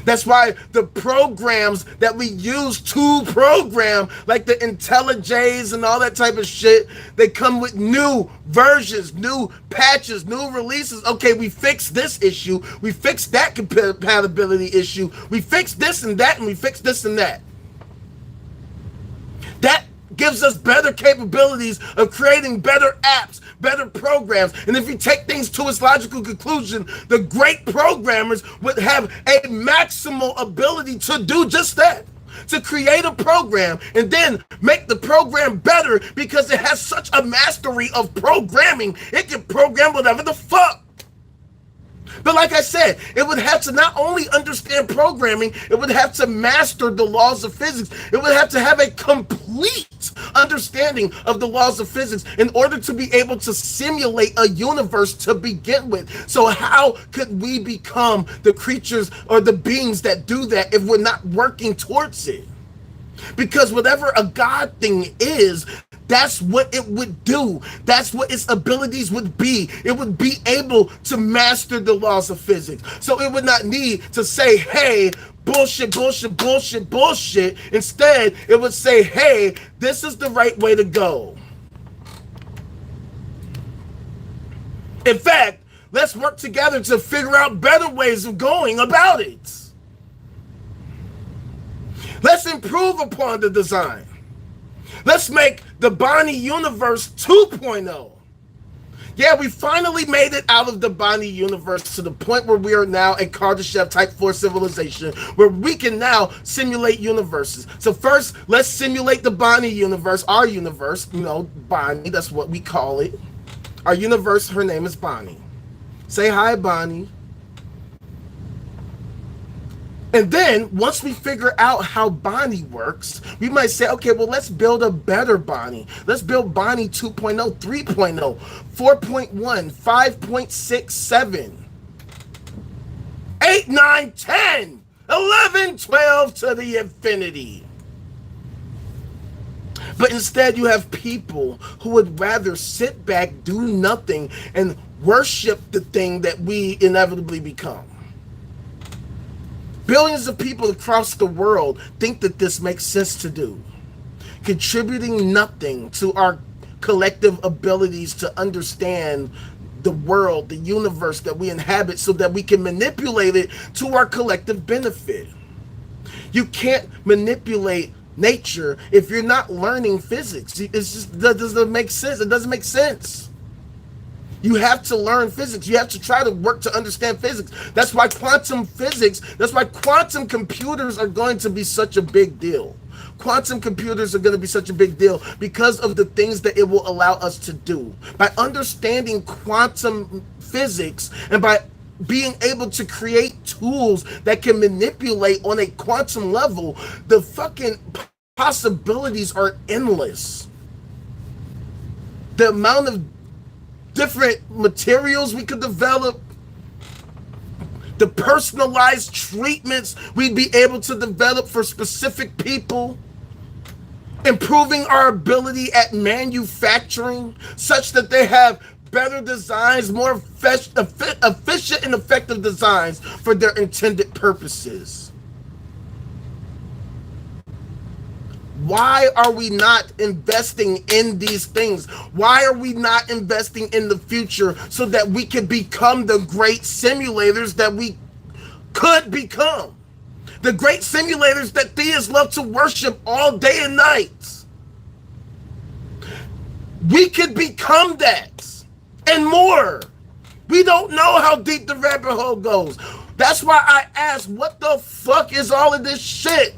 That's why the programs that we use to program, like the IntelliJs and all that type of shit, they come with new versions, new patches, new releases. Okay, we fixed this issue. We fixed that compatibility issue. We fixed this and that, and we fixed this and that. That gives us better capabilities of creating better apps, better programs. And if you take things to its logical conclusion, the great programmers would have a maximal ability to do just that. To create a program and then make the program better because it has such a mastery of programming. It can program whatever the fuck. But like I said, it would have to not only understand programming, it would have to master the laws of physics. It would have to have a complete understanding of the laws of physics in order to be able to simulate a universe to begin with. So how could we become the creatures or the beings that do that if we're not working towards it? Because whatever a God thing is, that's what it would do. That's what its abilities would be. It would be able to master the laws of physics. So it would not need to say, hey, bullshit, bullshit, bullshit, bullshit. Instead, it would say, hey, this is the right way to go. In fact, let's work together to figure out better ways of going about it. Let's improve upon the design. Let's make the Bonnie universe 2.0. Yeah, we finally made it out of the Bonnie universe to the point where we are now a Kardashev Type 4 civilization where we can now simulate universes. So first, let's simulate the Bonnie universe, our universe, you know, Bonnie, that's what we call it. Our universe, her name is Bonnie. Say hi, Bonnie. And then, once we figure out how Bonnie works, we might say, okay, well, let's build a better Bonnie. Let's build Bonnie 2.0, 3.0, 4.1, 5.6, 7, 8, 9, 10, 11, 12 to the infinity. But instead, you have people who would rather sit back, do nothing, and worship the thing that we inevitably become. Billions of people across the world think that this makes sense to do, contributing nothing to our collective abilities to understand the world, the universe that we inhabit, so that we can manipulate it to our collective benefit. You can't manipulate nature if you're not learning physics. It's just, that doesn't make sense. It doesn't make sense. You have to learn physics. You have to try to work to understand physics. That's why quantum physics, that's why quantum computers are going to be such a big deal. Quantum computers are going to be such a big deal because of the things that it will allow us to do. By understanding quantum physics and by being able to create tools that can manipulate on a quantum level, the fucking possibilities are endless. The amount of different materials we could develop, the personalized treatments we'd be able to develop for specific people, improving our ability at manufacturing such that they have better designs, more efficient and effective designs for their intended purposes. Why are we not investing in these things? Why are we not investing in the future so that we can become the great simulators that we could become? The great simulators that theists love to worship all day and night. We could become that and more. We don't know how deep the rabbit hole goes. That's why I ask, what the fuck is all of this shit?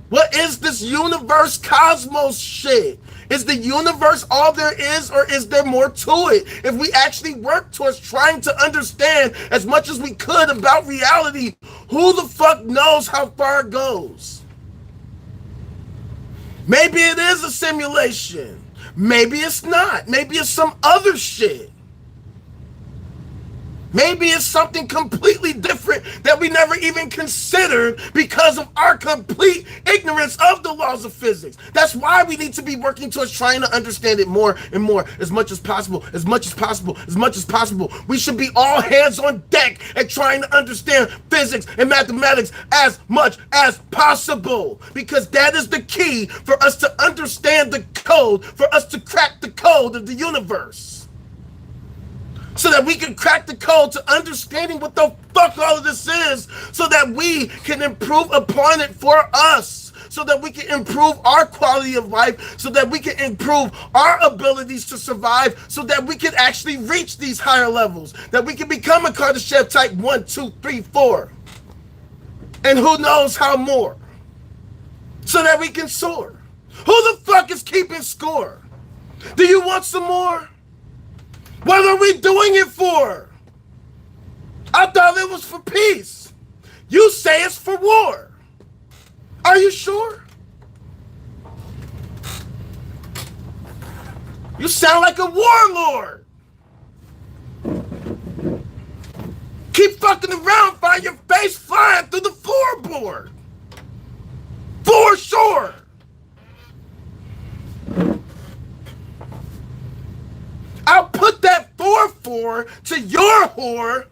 What is this universe cosmos shit? Is the universe all there is, or is there more to it? If we actually work towards trying to understand as much as we could about reality, who the fuck knows how far it goes? Maybe it is a simulation. Maybe it's not. Maybe it's some other shit. Maybe it's something completely different that we never even considered because of our complete ignorance of the laws of physics. That's why we need to be working towards trying to understand it more and more, as much as possible, as much as possible, as much as possible. We should be all hands on deck at trying to understand physics and mathematics as much as possible, because that is the key for us to understand the code, for us to crack the code of the universe. So that we can crack the code to understanding what the fuck all of this is, so that we can improve upon it for us, so that we can improve our quality of life, so that we can improve our abilities to survive, so that we can actually reach these higher levels, that we can become a Kardashev type 1, 2, 3, 4, and who knows how more, so that we can soar. Who the fuck is keeping score? Do you want some more? What are we doing it for? I thought it was for peace. You say it's for war. Are you sure? You sound like a warlord. Keep fucking around, find your face flying through the floorboard. For sure. I'll put that 4-4 to your whore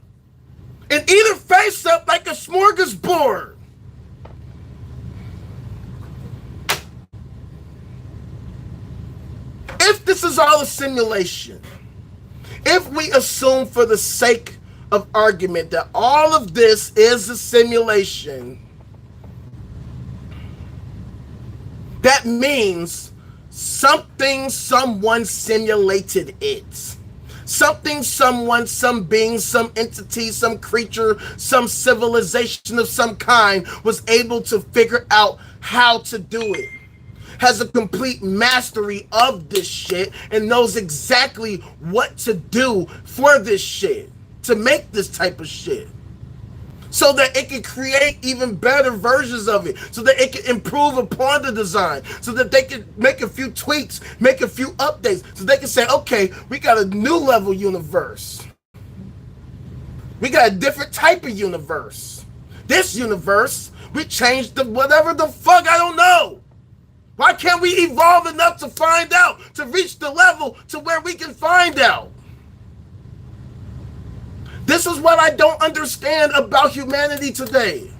and eat her face up like a smorgasbord. If this is all a simulation, if we assume for the sake of argument that all of this is a simulation, that means something, someone simulated it. Something, someone, some being, some entity, some creature, some civilization of some kind was able to figure out how to do it. Has a complete mastery of this shit and knows exactly what to do for this shit, to make this type of shit, so that it can create even better versions of it, so that it can improve upon the design, so that they can make a few tweaks, make a few updates, so they can say, okay, we got a new level universe. We got a different type of universe. This universe, we changed the whatever the fuck, I don't know. Why can't we evolve enough to find out, to reach the level to where we can find out? This is what I don't understand about humanity today.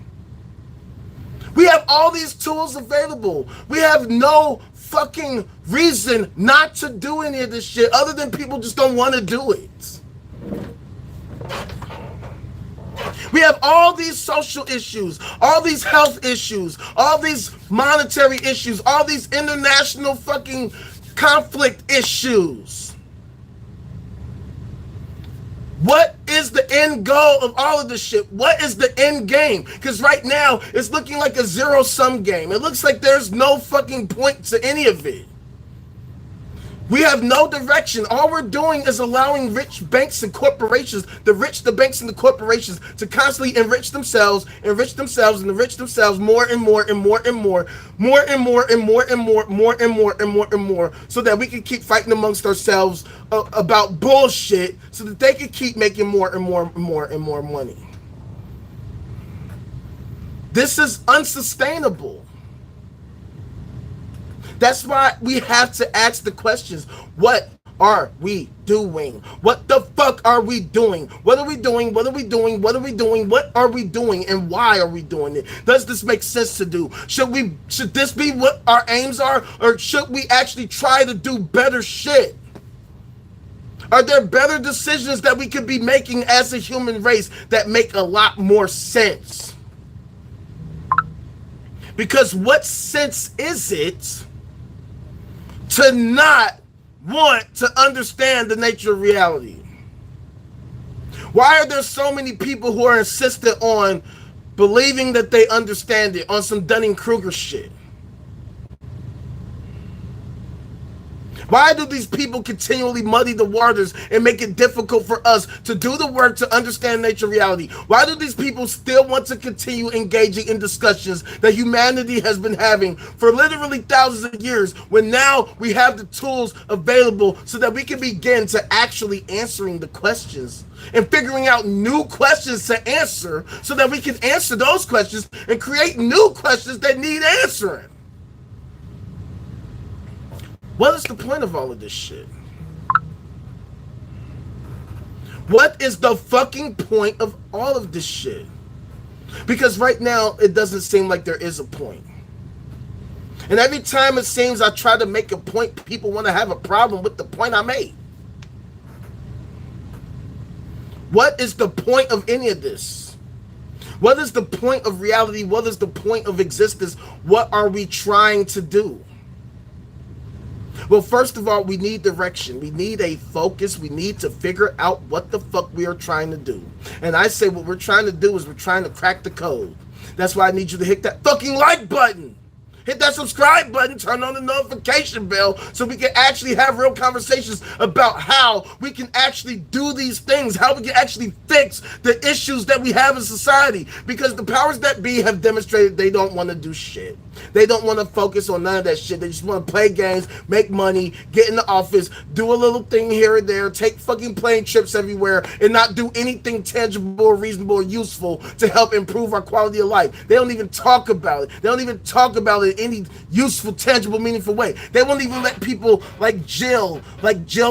We have all these tools available. We have no fucking reason not to do any of this shit other than people just don't want to do it. We have all these social issues, all these health issues, all these monetary issues, all these international fucking conflict issues. What is the end goal of all of this shit? What is the end game? Because right now, it's looking like a zero-sum game. It looks like there's no fucking point to any of it. We have no direction. All we're doing is allowing rich banks and corporations, the banks and the corporations, to constantly enrich themselves and enrich themselves more and more and more and more, more and more and more and more, more and more and more and more, so that we can keep fighting amongst ourselves about bullshit, so that they can keep making more and more and more and more money. This is unsustainable. That's why we have to ask the questions. What are we doing? What the fuck are we doing? What are we doing? What are we doing? What are we doing? What are we doing? And why are we doing it? Does this make sense to do? Should this be what our aims are? Or should we actually try to do better shit? Are there better decisions that we could be making as a human race that make a lot more sense? Because what sense is it to not want to understand the nature of reality? Why are there so many people who are insistent on believing that they understand it on some Dunning-Kruger shit? Why do these people continually muddy the waters and make it difficult for us to do the work to understand nature reality? Why do these people still want to continue engaging in discussions that humanity has been having for literally thousands of years, when now we have the tools available so that we can begin to actually answering the questions and figuring out new questions to answer, so that we can answer those questions and create new questions that need answering? What is the point of all of this shit? What is the fucking point of all of this shit? Because right now, it doesn't seem like there is a point. And every time it seems I try to make a point, people want to have a problem with the point I made. What is the point of any of this? What is the point of reality? What is the point of existence? What are we trying to do? Well, first of all, we need direction. We need a focus. We need to figure out what the fuck we are trying to do. And I say what we're trying to do is we're trying to crack the code. That's why I need you to hit that fucking like button. Hit that subscribe button, turn on the notification bell, so we can actually have real conversations about how we can actually do these things, how we can actually fix the issues that we have in society. Because the powers that be have demonstrated they don't want to do shit. They don't want to focus on none of that shit. They just want to play games, make money, get in the office, do a little thing here and there, take fucking plane trips everywhere, and not do anything tangible, reasonable, or useful to help improve our quality of life. They don't even talk about it. They don't even talk about it in any useful, tangible, meaningful way. They won't even let people like Jill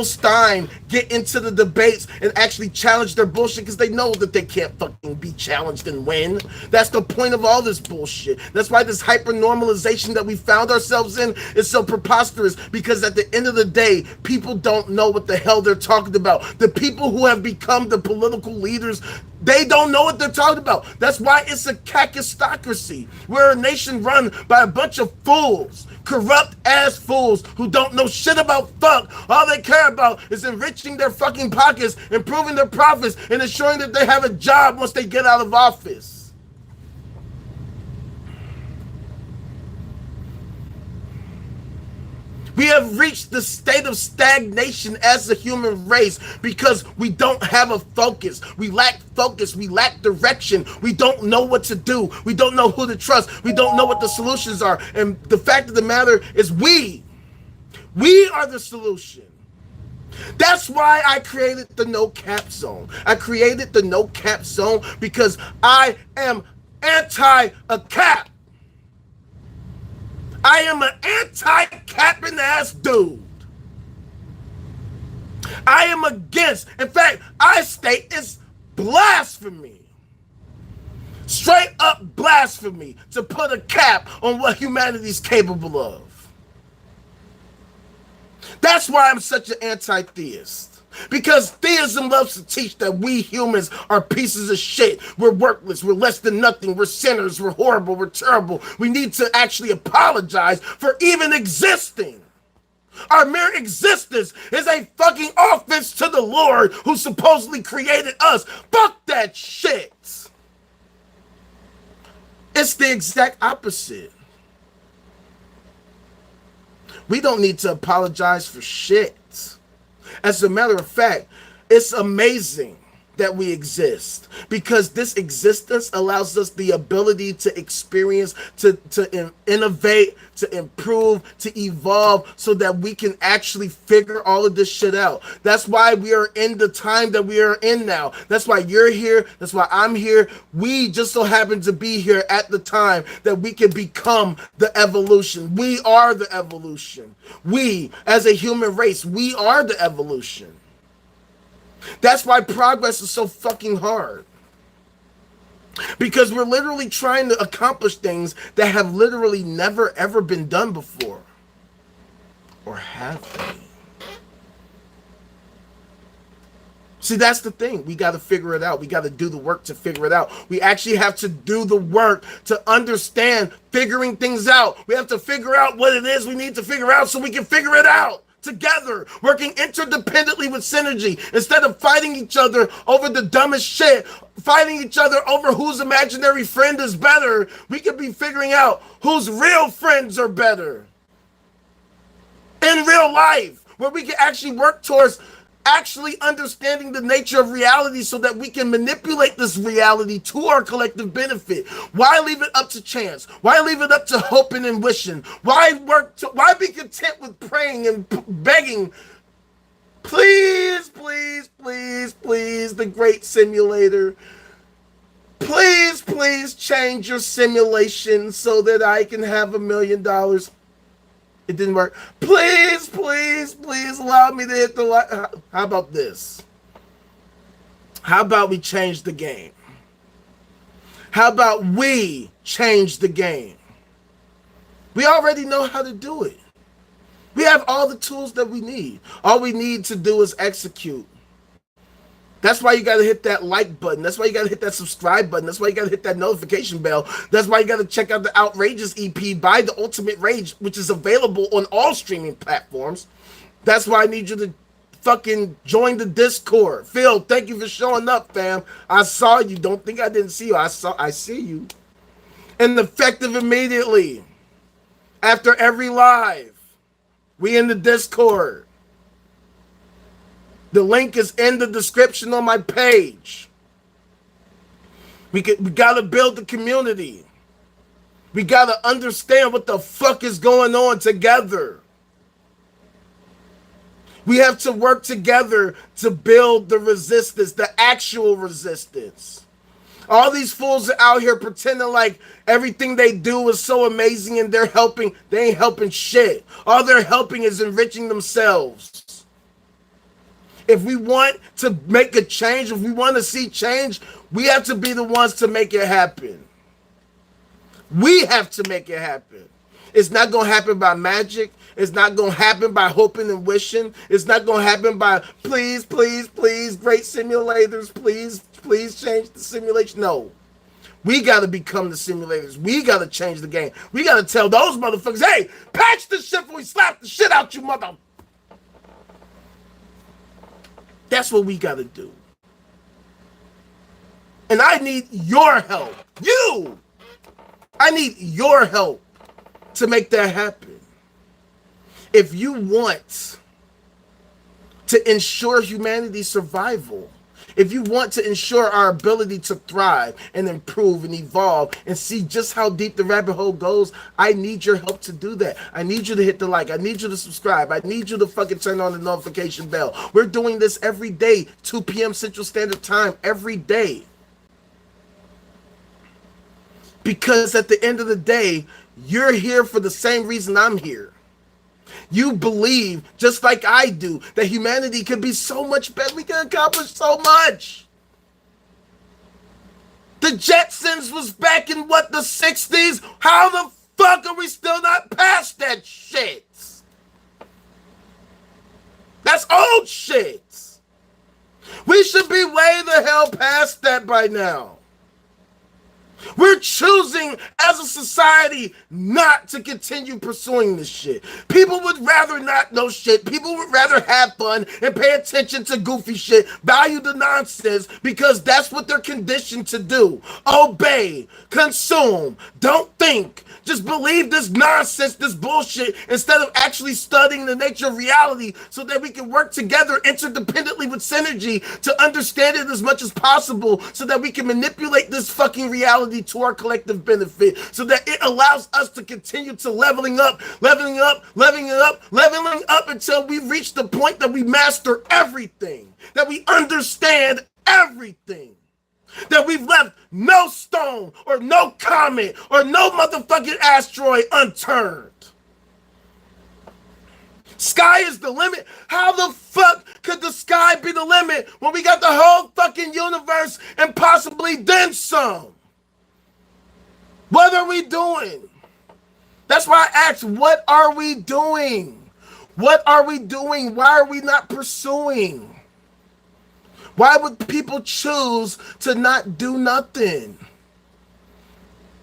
Stein get into the debates and actually challenge their bullshit, because they know that they can't fucking be challenged and win. That's the point of all this bullshit. That's why this hyper-normalization that we found ourselves in is so preposterous, because at the end of the day, people don't know what the hell they're talking about. The people who have become the political leaders, they don't know what they're talking about. That's why it's a kakistocracy. We're a nation run by a bunch of fools, corrupt ass fools who don't know shit about fuck. All they care about is enriching their fucking pockets, improving their profits, and ensuring that they have a job once they get out of office. We have reached the state of stagnation as a human race because we don't have a focus. We lack focus. We lack direction. We don't know what to do. We don't know who to trust. We don't know what the solutions are. And the fact of the matter is we are the solution. That's why I created the no cap zone. I created the no cap zone because I am anti a cap. I am an anti-capping ass dude. I am against, in fact, I state it's blasphemy. Straight up blasphemy to put a cap on what humanity is capable of. That's why I'm such an anti-theist. Because theism loves to teach that we humans are pieces of shit. We're worthless. We're less than nothing. We're sinners. We're horrible. We're terrible. We need to actually apologize for even existing. Our mere existence is a fucking offense to the Lord who supposedly created us. Fuck that shit. It's the exact opposite. We don't need to apologize for shit. As a matter of fact, it's amazing that we exist, because this existence allows us the ability to experience, to innovate, to improve, to evolve, so that we can actually figure all of this shit out. That's why we are in the time that we are in now. That's why you're here. That's why I'm here. We just so happen to be here at the time that we can become the evolution. We are the evolution. We, as a human race, we are the evolution. That's why progress is so fucking hard. Because we're literally trying to accomplish things that have literally never ever been done before. Or have they? See, that's the thing. We got to figure it out. We got to do the work to figure it out. We actually have to do the work to understand figuring things out. We have to figure out what it is we need to figure out so we can figure it out. Together, working interdependently with synergy, instead of fighting each other over the dumbest shit, fighting each other over whose imaginary friend is better. We could be figuring out whose real friends are better in real life, where we can actually work towards actually understanding the nature of reality so that we can manipulate this reality to our collective benefit. Why leave it up to chance? Why leave it up to hoping and wishing? Why be content with praying and begging? Please, please, please, please, the great simulator. Please, please change your simulation so that I can have $1 million. It didn't work. Please, please, please allow me to hit the light. How about this? How about we change the game? How about we change the game? We already know how to do it. We have all the tools that we need. All we need to do is execute. That's why you got to hit that like button. That's why you got to hit that subscribe button. That's why you got to hit that notification bell. That's why you got to check out the Outrageous EP by The Ultimate Rage, which is available on all streaming platforms. That's why I need you to fucking join the Discord. Phil, thank you for showing up, fam. I saw you. Don't think I didn't see you. I see you. And effective immediately. After every live, we in the Discord. The link is in the description on my page. We got to build the community. We got to understand what the fuck is going on together. We have to work together to build the resistance, the actual resistance. All these fools are out here pretending like everything they do is so amazing and they're helping. They ain't helping shit. All they're helping is enriching themselves. If we want to make a change, if we want to see change, we have to be the ones to make it happen. We have to make it happen. It's not going to happen by magic. It's not going to happen by hoping and wishing. It's not going to happen by, please, please, please, great simulators, please, please change the simulation. No. We got to become the simulators. We got to change the game. We got to tell those motherfuckers, hey, patch this shit before we slap the shit out you, mother. That's what we got to do. And I need your help. You! I need your help to make that happen. If you want to ensure humanity's survival, if you want to ensure our ability to thrive and improve and evolve and see just how deep the rabbit hole goes, I need your help to do that. I need you to hit the like. I need you to subscribe. I need you to fucking turn on the notification bell. We're doing this every day, 2 p.m. Central Standard Time, every day. Because at the end of the day, you're here for the same reason I'm here. You believe, just like I do, that humanity could be so much better. We can accomplish so much. The Jetsons was back in, what, the 60s? How the fuck are we still not past that shit? That's old shit. We should be way the hell past that by now. We're choosing as a society not to continue pursuing this shit. People would rather not know shit. People would rather have fun and pay attention to goofy shit, value the nonsense, because that's what they're conditioned to do. Obey, consume, don't think. Just believe this nonsense, this bullshit, instead of actually studying the nature of reality so that we can work together interdependently with synergy to understand it as much as possible so that we can manipulate this fucking reality to our collective benefit, so that it allows us to continue to leveling up until we reach the point that we master everything, that we understand everything, that we've left no stone or no comet or no motherfucking asteroid unturned. Sky is the limit. How the fuck could the sky be the limit when we got the whole fucking universe and possibly then some? What are we doing? That's why I asked, what are we doing? What are we doing? Why are we not pursuing? Why would people choose to not do nothing?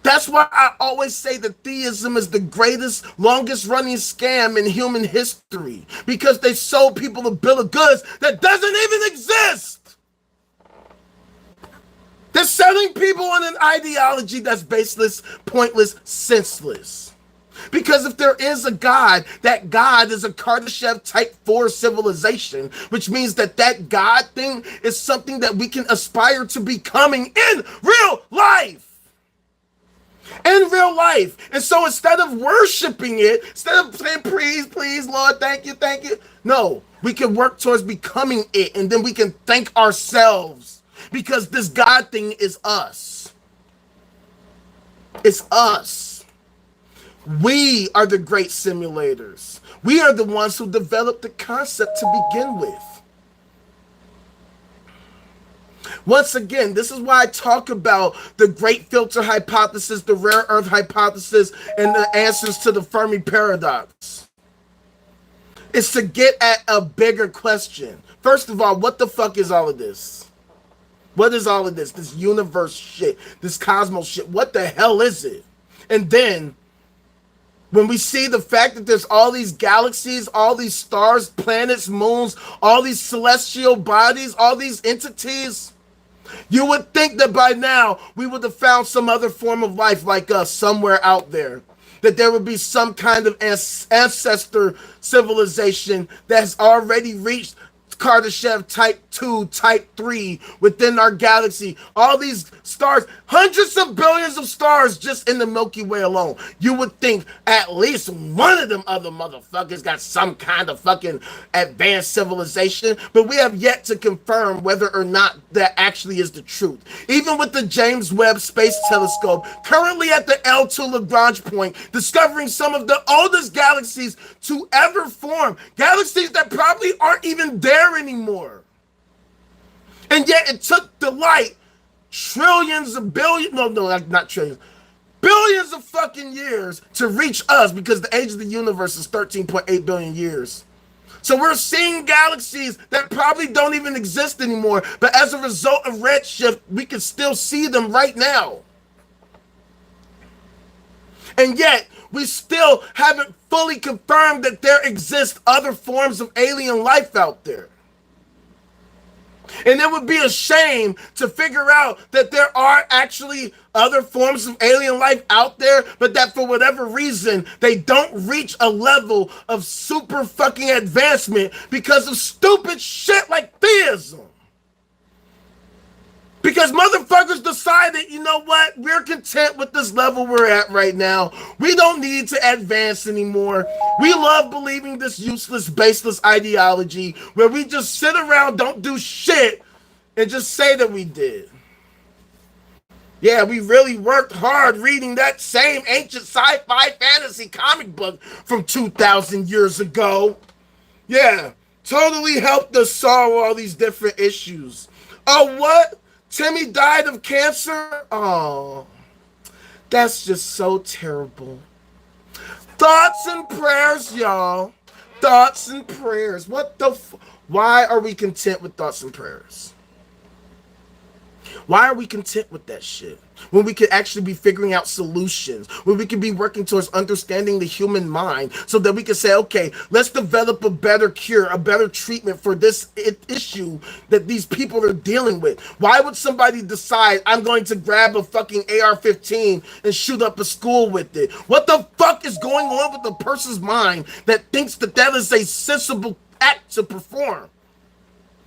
That's why I always say that theism is the greatest, longest running scam in human history, because they sold people a bill of goods that doesn't even exist. They're selling people on an ideology that's baseless, pointless, senseless. Because if there is a God, that God is a Kardashev Type 4 civilization, which means that that God thing is something that we can aspire to becoming in real life. In real life. And so instead of worshiping it, instead of saying, please, Lord, thank you. No, we can work towards becoming it, and then we can thank ourselves. Because this God thing is us. It's us. We are the great simulators. We are the ones who developed the concept to begin with. Once again, this is why I talk about the great filter hypothesis, the rare earth hypothesis, and the answers to the Fermi paradox. It's to get at a bigger question. First of all, what the fuck is all of this? What is all of this? This universe shit, this cosmos shit. What the hell is it? And then, when we see the fact that there's all these galaxies, all these stars, planets, moons, all these celestial bodies, all these entities, you would think that by now we would have found some other form of life like us somewhere out there. That there would be some kind of ancestor civilization that's already reached Kardashev Type 2, Type 3 within our galaxy. All these stars, hundreds of billions of stars just in the Milky Way alone. You would think at least one of them other motherfuckers got some kind of fucking advanced civilization, but we have yet to confirm whether or not that actually is the truth. Even with the James Webb Space Telescope, currently at the L2 Lagrange point, discovering some of the oldest galaxies to ever form. Galaxies that probably aren't even there anymore. And yet it took the light billions of fucking years to reach us, because the age of the universe is 13.8 billion years. So we're seeing galaxies that probably don't even exist anymore, but as a result of redshift, we can still see them right now. And yet, we still haven't fully confirmed that there exist other forms of alien life out there. And it would be a shame to figure out that there are actually other forms of alien life out there, but that for whatever reason, they don't reach a level of super fucking advancement because of stupid shit like theism. Because motherfuckers decided, you know what, we're content with this level we're at right now. We don't need to advance anymore. We love believing this useless, baseless ideology where we just sit around, don't do shit, and just say that we did. Yeah, we really worked hard reading that same ancient sci-fi fantasy comic book from 2,000 years ago. Yeah, totally helped us solve all these different issues. Oh, what? Timmy died of cancer? Oh, that's just so terrible. Thoughts and prayers, y'all. Thoughts and prayers. What the why are we content with thoughts and prayers? Why are we content with that shit? When we could actually be figuring out solutions, when we could be working towards understanding the human mind so that we can say, okay, let's develop a better cure, a better treatment for this issue that these people are dealing with. Why would somebody decide I'm going to grab a fucking AR-15 and shoot up a school with it? What the fuck is going on with the person's mind that thinks that that is a sensible act to perform?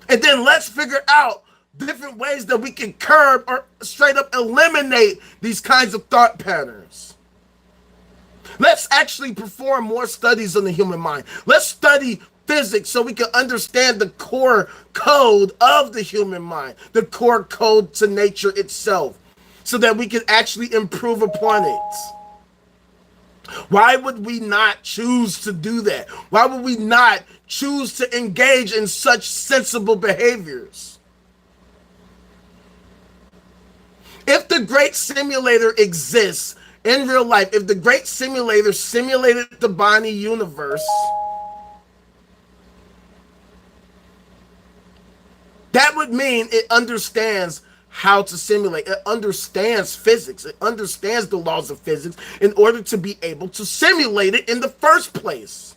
And then let's figure out different ways that we can curb or straight up eliminate these kinds of thought patterns. Let's actually perform more studies on the human mind. Let's study physics so we can understand the core code of the human mind, the core code to nature itself, so that we can actually improve upon it. Why would we not choose to do that? Why would we not choose to engage in such sensible behaviors? If the great simulator exists in real life, if the great simulator simulated the Bonnie universe, that would mean it understands how to simulate. It understands physics. It understands the laws of physics in order to be able to simulate it in the first place.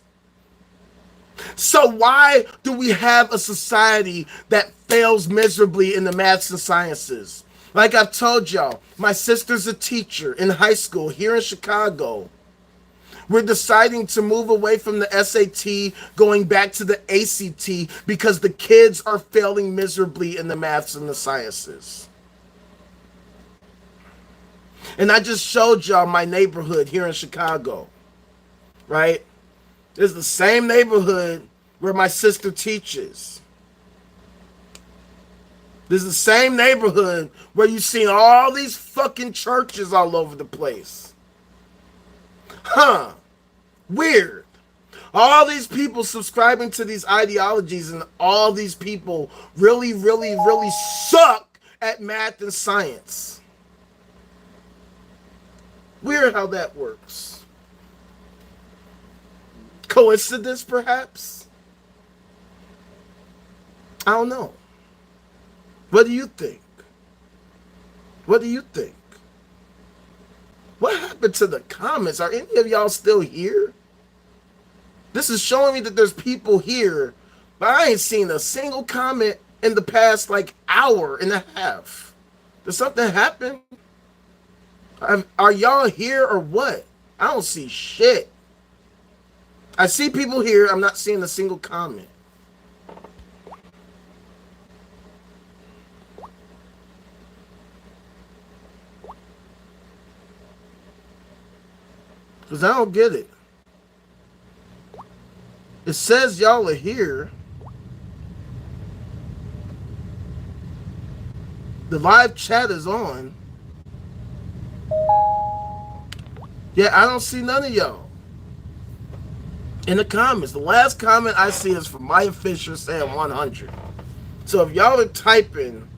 So why do we have a society that fails miserably in the maths and sciences? Like I've told y'all, my sister's a teacher in high school here in Chicago. We're deciding to move away from the SAT, going back to the ACT, because the kids are failing miserably in the maths and the sciences. And I just showed y'all my neighborhood here in Chicago, right? It's the same neighborhood where my sister teaches. This is the same neighborhood where you've seen all these fucking churches all over the place. Huh. Weird. All these people subscribing to these ideologies, and all these people really, really, really suck at math and science. Weird how that works. Coincidence, perhaps? I don't know. What do you think? What do you think? What happened to the comments? Are any of y'all still here? This is showing me that there's people here, but I ain't seen a single comment in the past like hour and a half. Did something happen? Are y'all here or what? I don't see shit. I see people here. I'm not seeing a single comment. Because I don't get it. It says y'all are here. The live chat is on. Yeah, I don't see none of y'all in the comments. The last comment I see is from Maya Fisher saying 100. So if y'all are typing,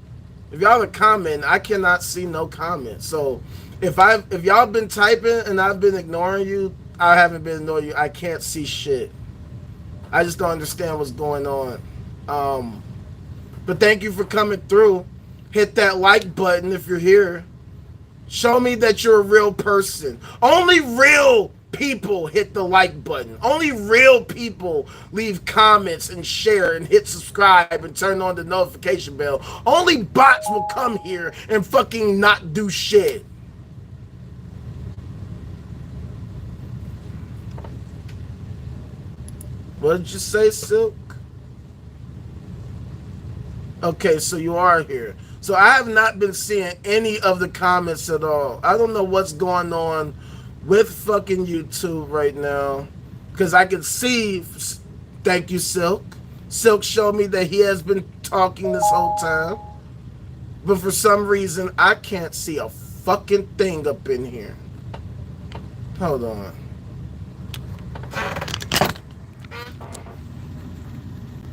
if y'all are commenting, I cannot see no comments. So if y'all been typing and I've been ignoring you, I haven't been ignoring you. I can't see shit. I just don't understand what's going on. But thank you for coming through. Hit that like button if you're here. Show me that you're a real person. Only real people hit the like button. Only real people leave comments and share and hit subscribe and turn on the notification bell. Only bots will come here and fucking not do shit. What did you say, Silk? Okay, so you are here. So I have not been seeing any of the comments at all. I don't know what's going on with fucking YouTube right now. Because I can see, thank you, Silk. Silk showed me that he has been talking this whole time. But for some reason, I can't see a fucking thing up in here. Hold on.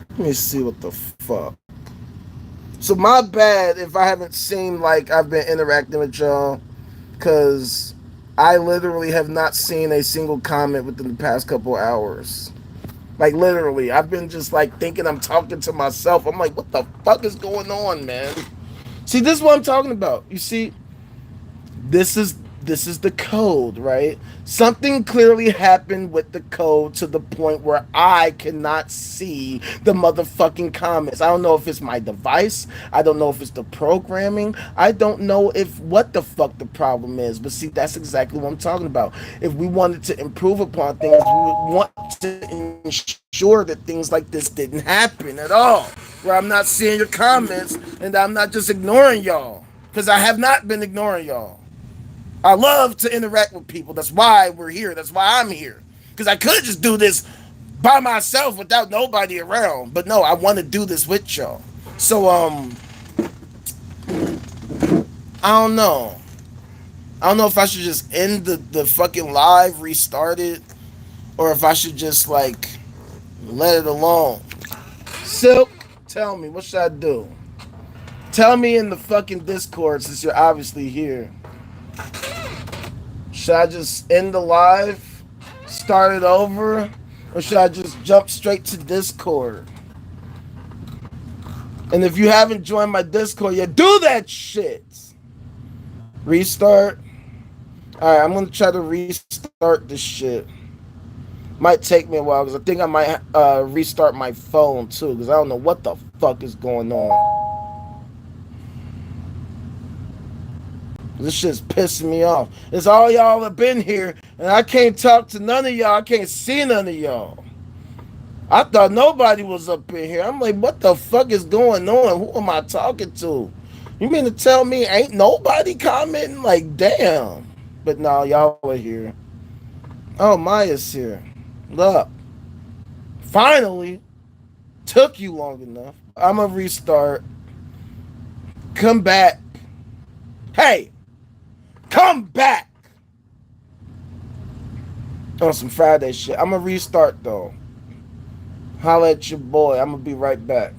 Let me see what the fuck. So my bad if I haven't seen, like, I've been interacting with y'all, because I literally have not seen a single comment within the past couple hours. Like, literally, I've been just, like, thinking I'm talking to myself. I'm like, what the fuck is going on, man? See, this is what I'm talking about. You see, this is this is the code, right? Something clearly happened with the code to the point where I cannot see the motherfucking comments. I don't know if it's my device. I don't know if it's the programming. I don't know if what the fuck the problem is. But see, that's exactly what I'm talking about. If we wanted to improve upon things, we would want to ensure that things like this didn't happen at all. Where I'm not seeing your comments and I'm not just ignoring y'all. Because I have not been ignoring y'all. I love to interact with people. That's why we're here. That's why I'm here. Because I could just do this by myself without nobody around. But no, I want to do this with y'all. So, I don't know. I don't know if I should just end the fucking live, restart it, or if I should just, like, let it alone. Silk, tell me, what should I do? Tell me in the fucking Discord since you're obviously here. Should I just end the live, start it over, or should I just jump straight to Discord? And if you haven't joined my Discord yet, do that shit. Restart. Alright, I'm gonna try to restart this shit. Might take me a while because I think I might restart my phone too because I don't know what the fuck is going on. This shit's pissing me off. It's all y'all have been here, and I can't talk to none of y'all. I can't see none of y'all. I thought nobody was up in here. I'm like, what the fuck is going on? Who am I talking to? You mean to tell me ain't nobody commenting? Like, damn. But no, y'all are here. Oh, Maya's here. Look. Finally. Took you long enough. I'm going to restart. Come back. Hey. Come back. On some Friday shit. I'm going to restart, though. Holla at your boy. I'm going to be right back.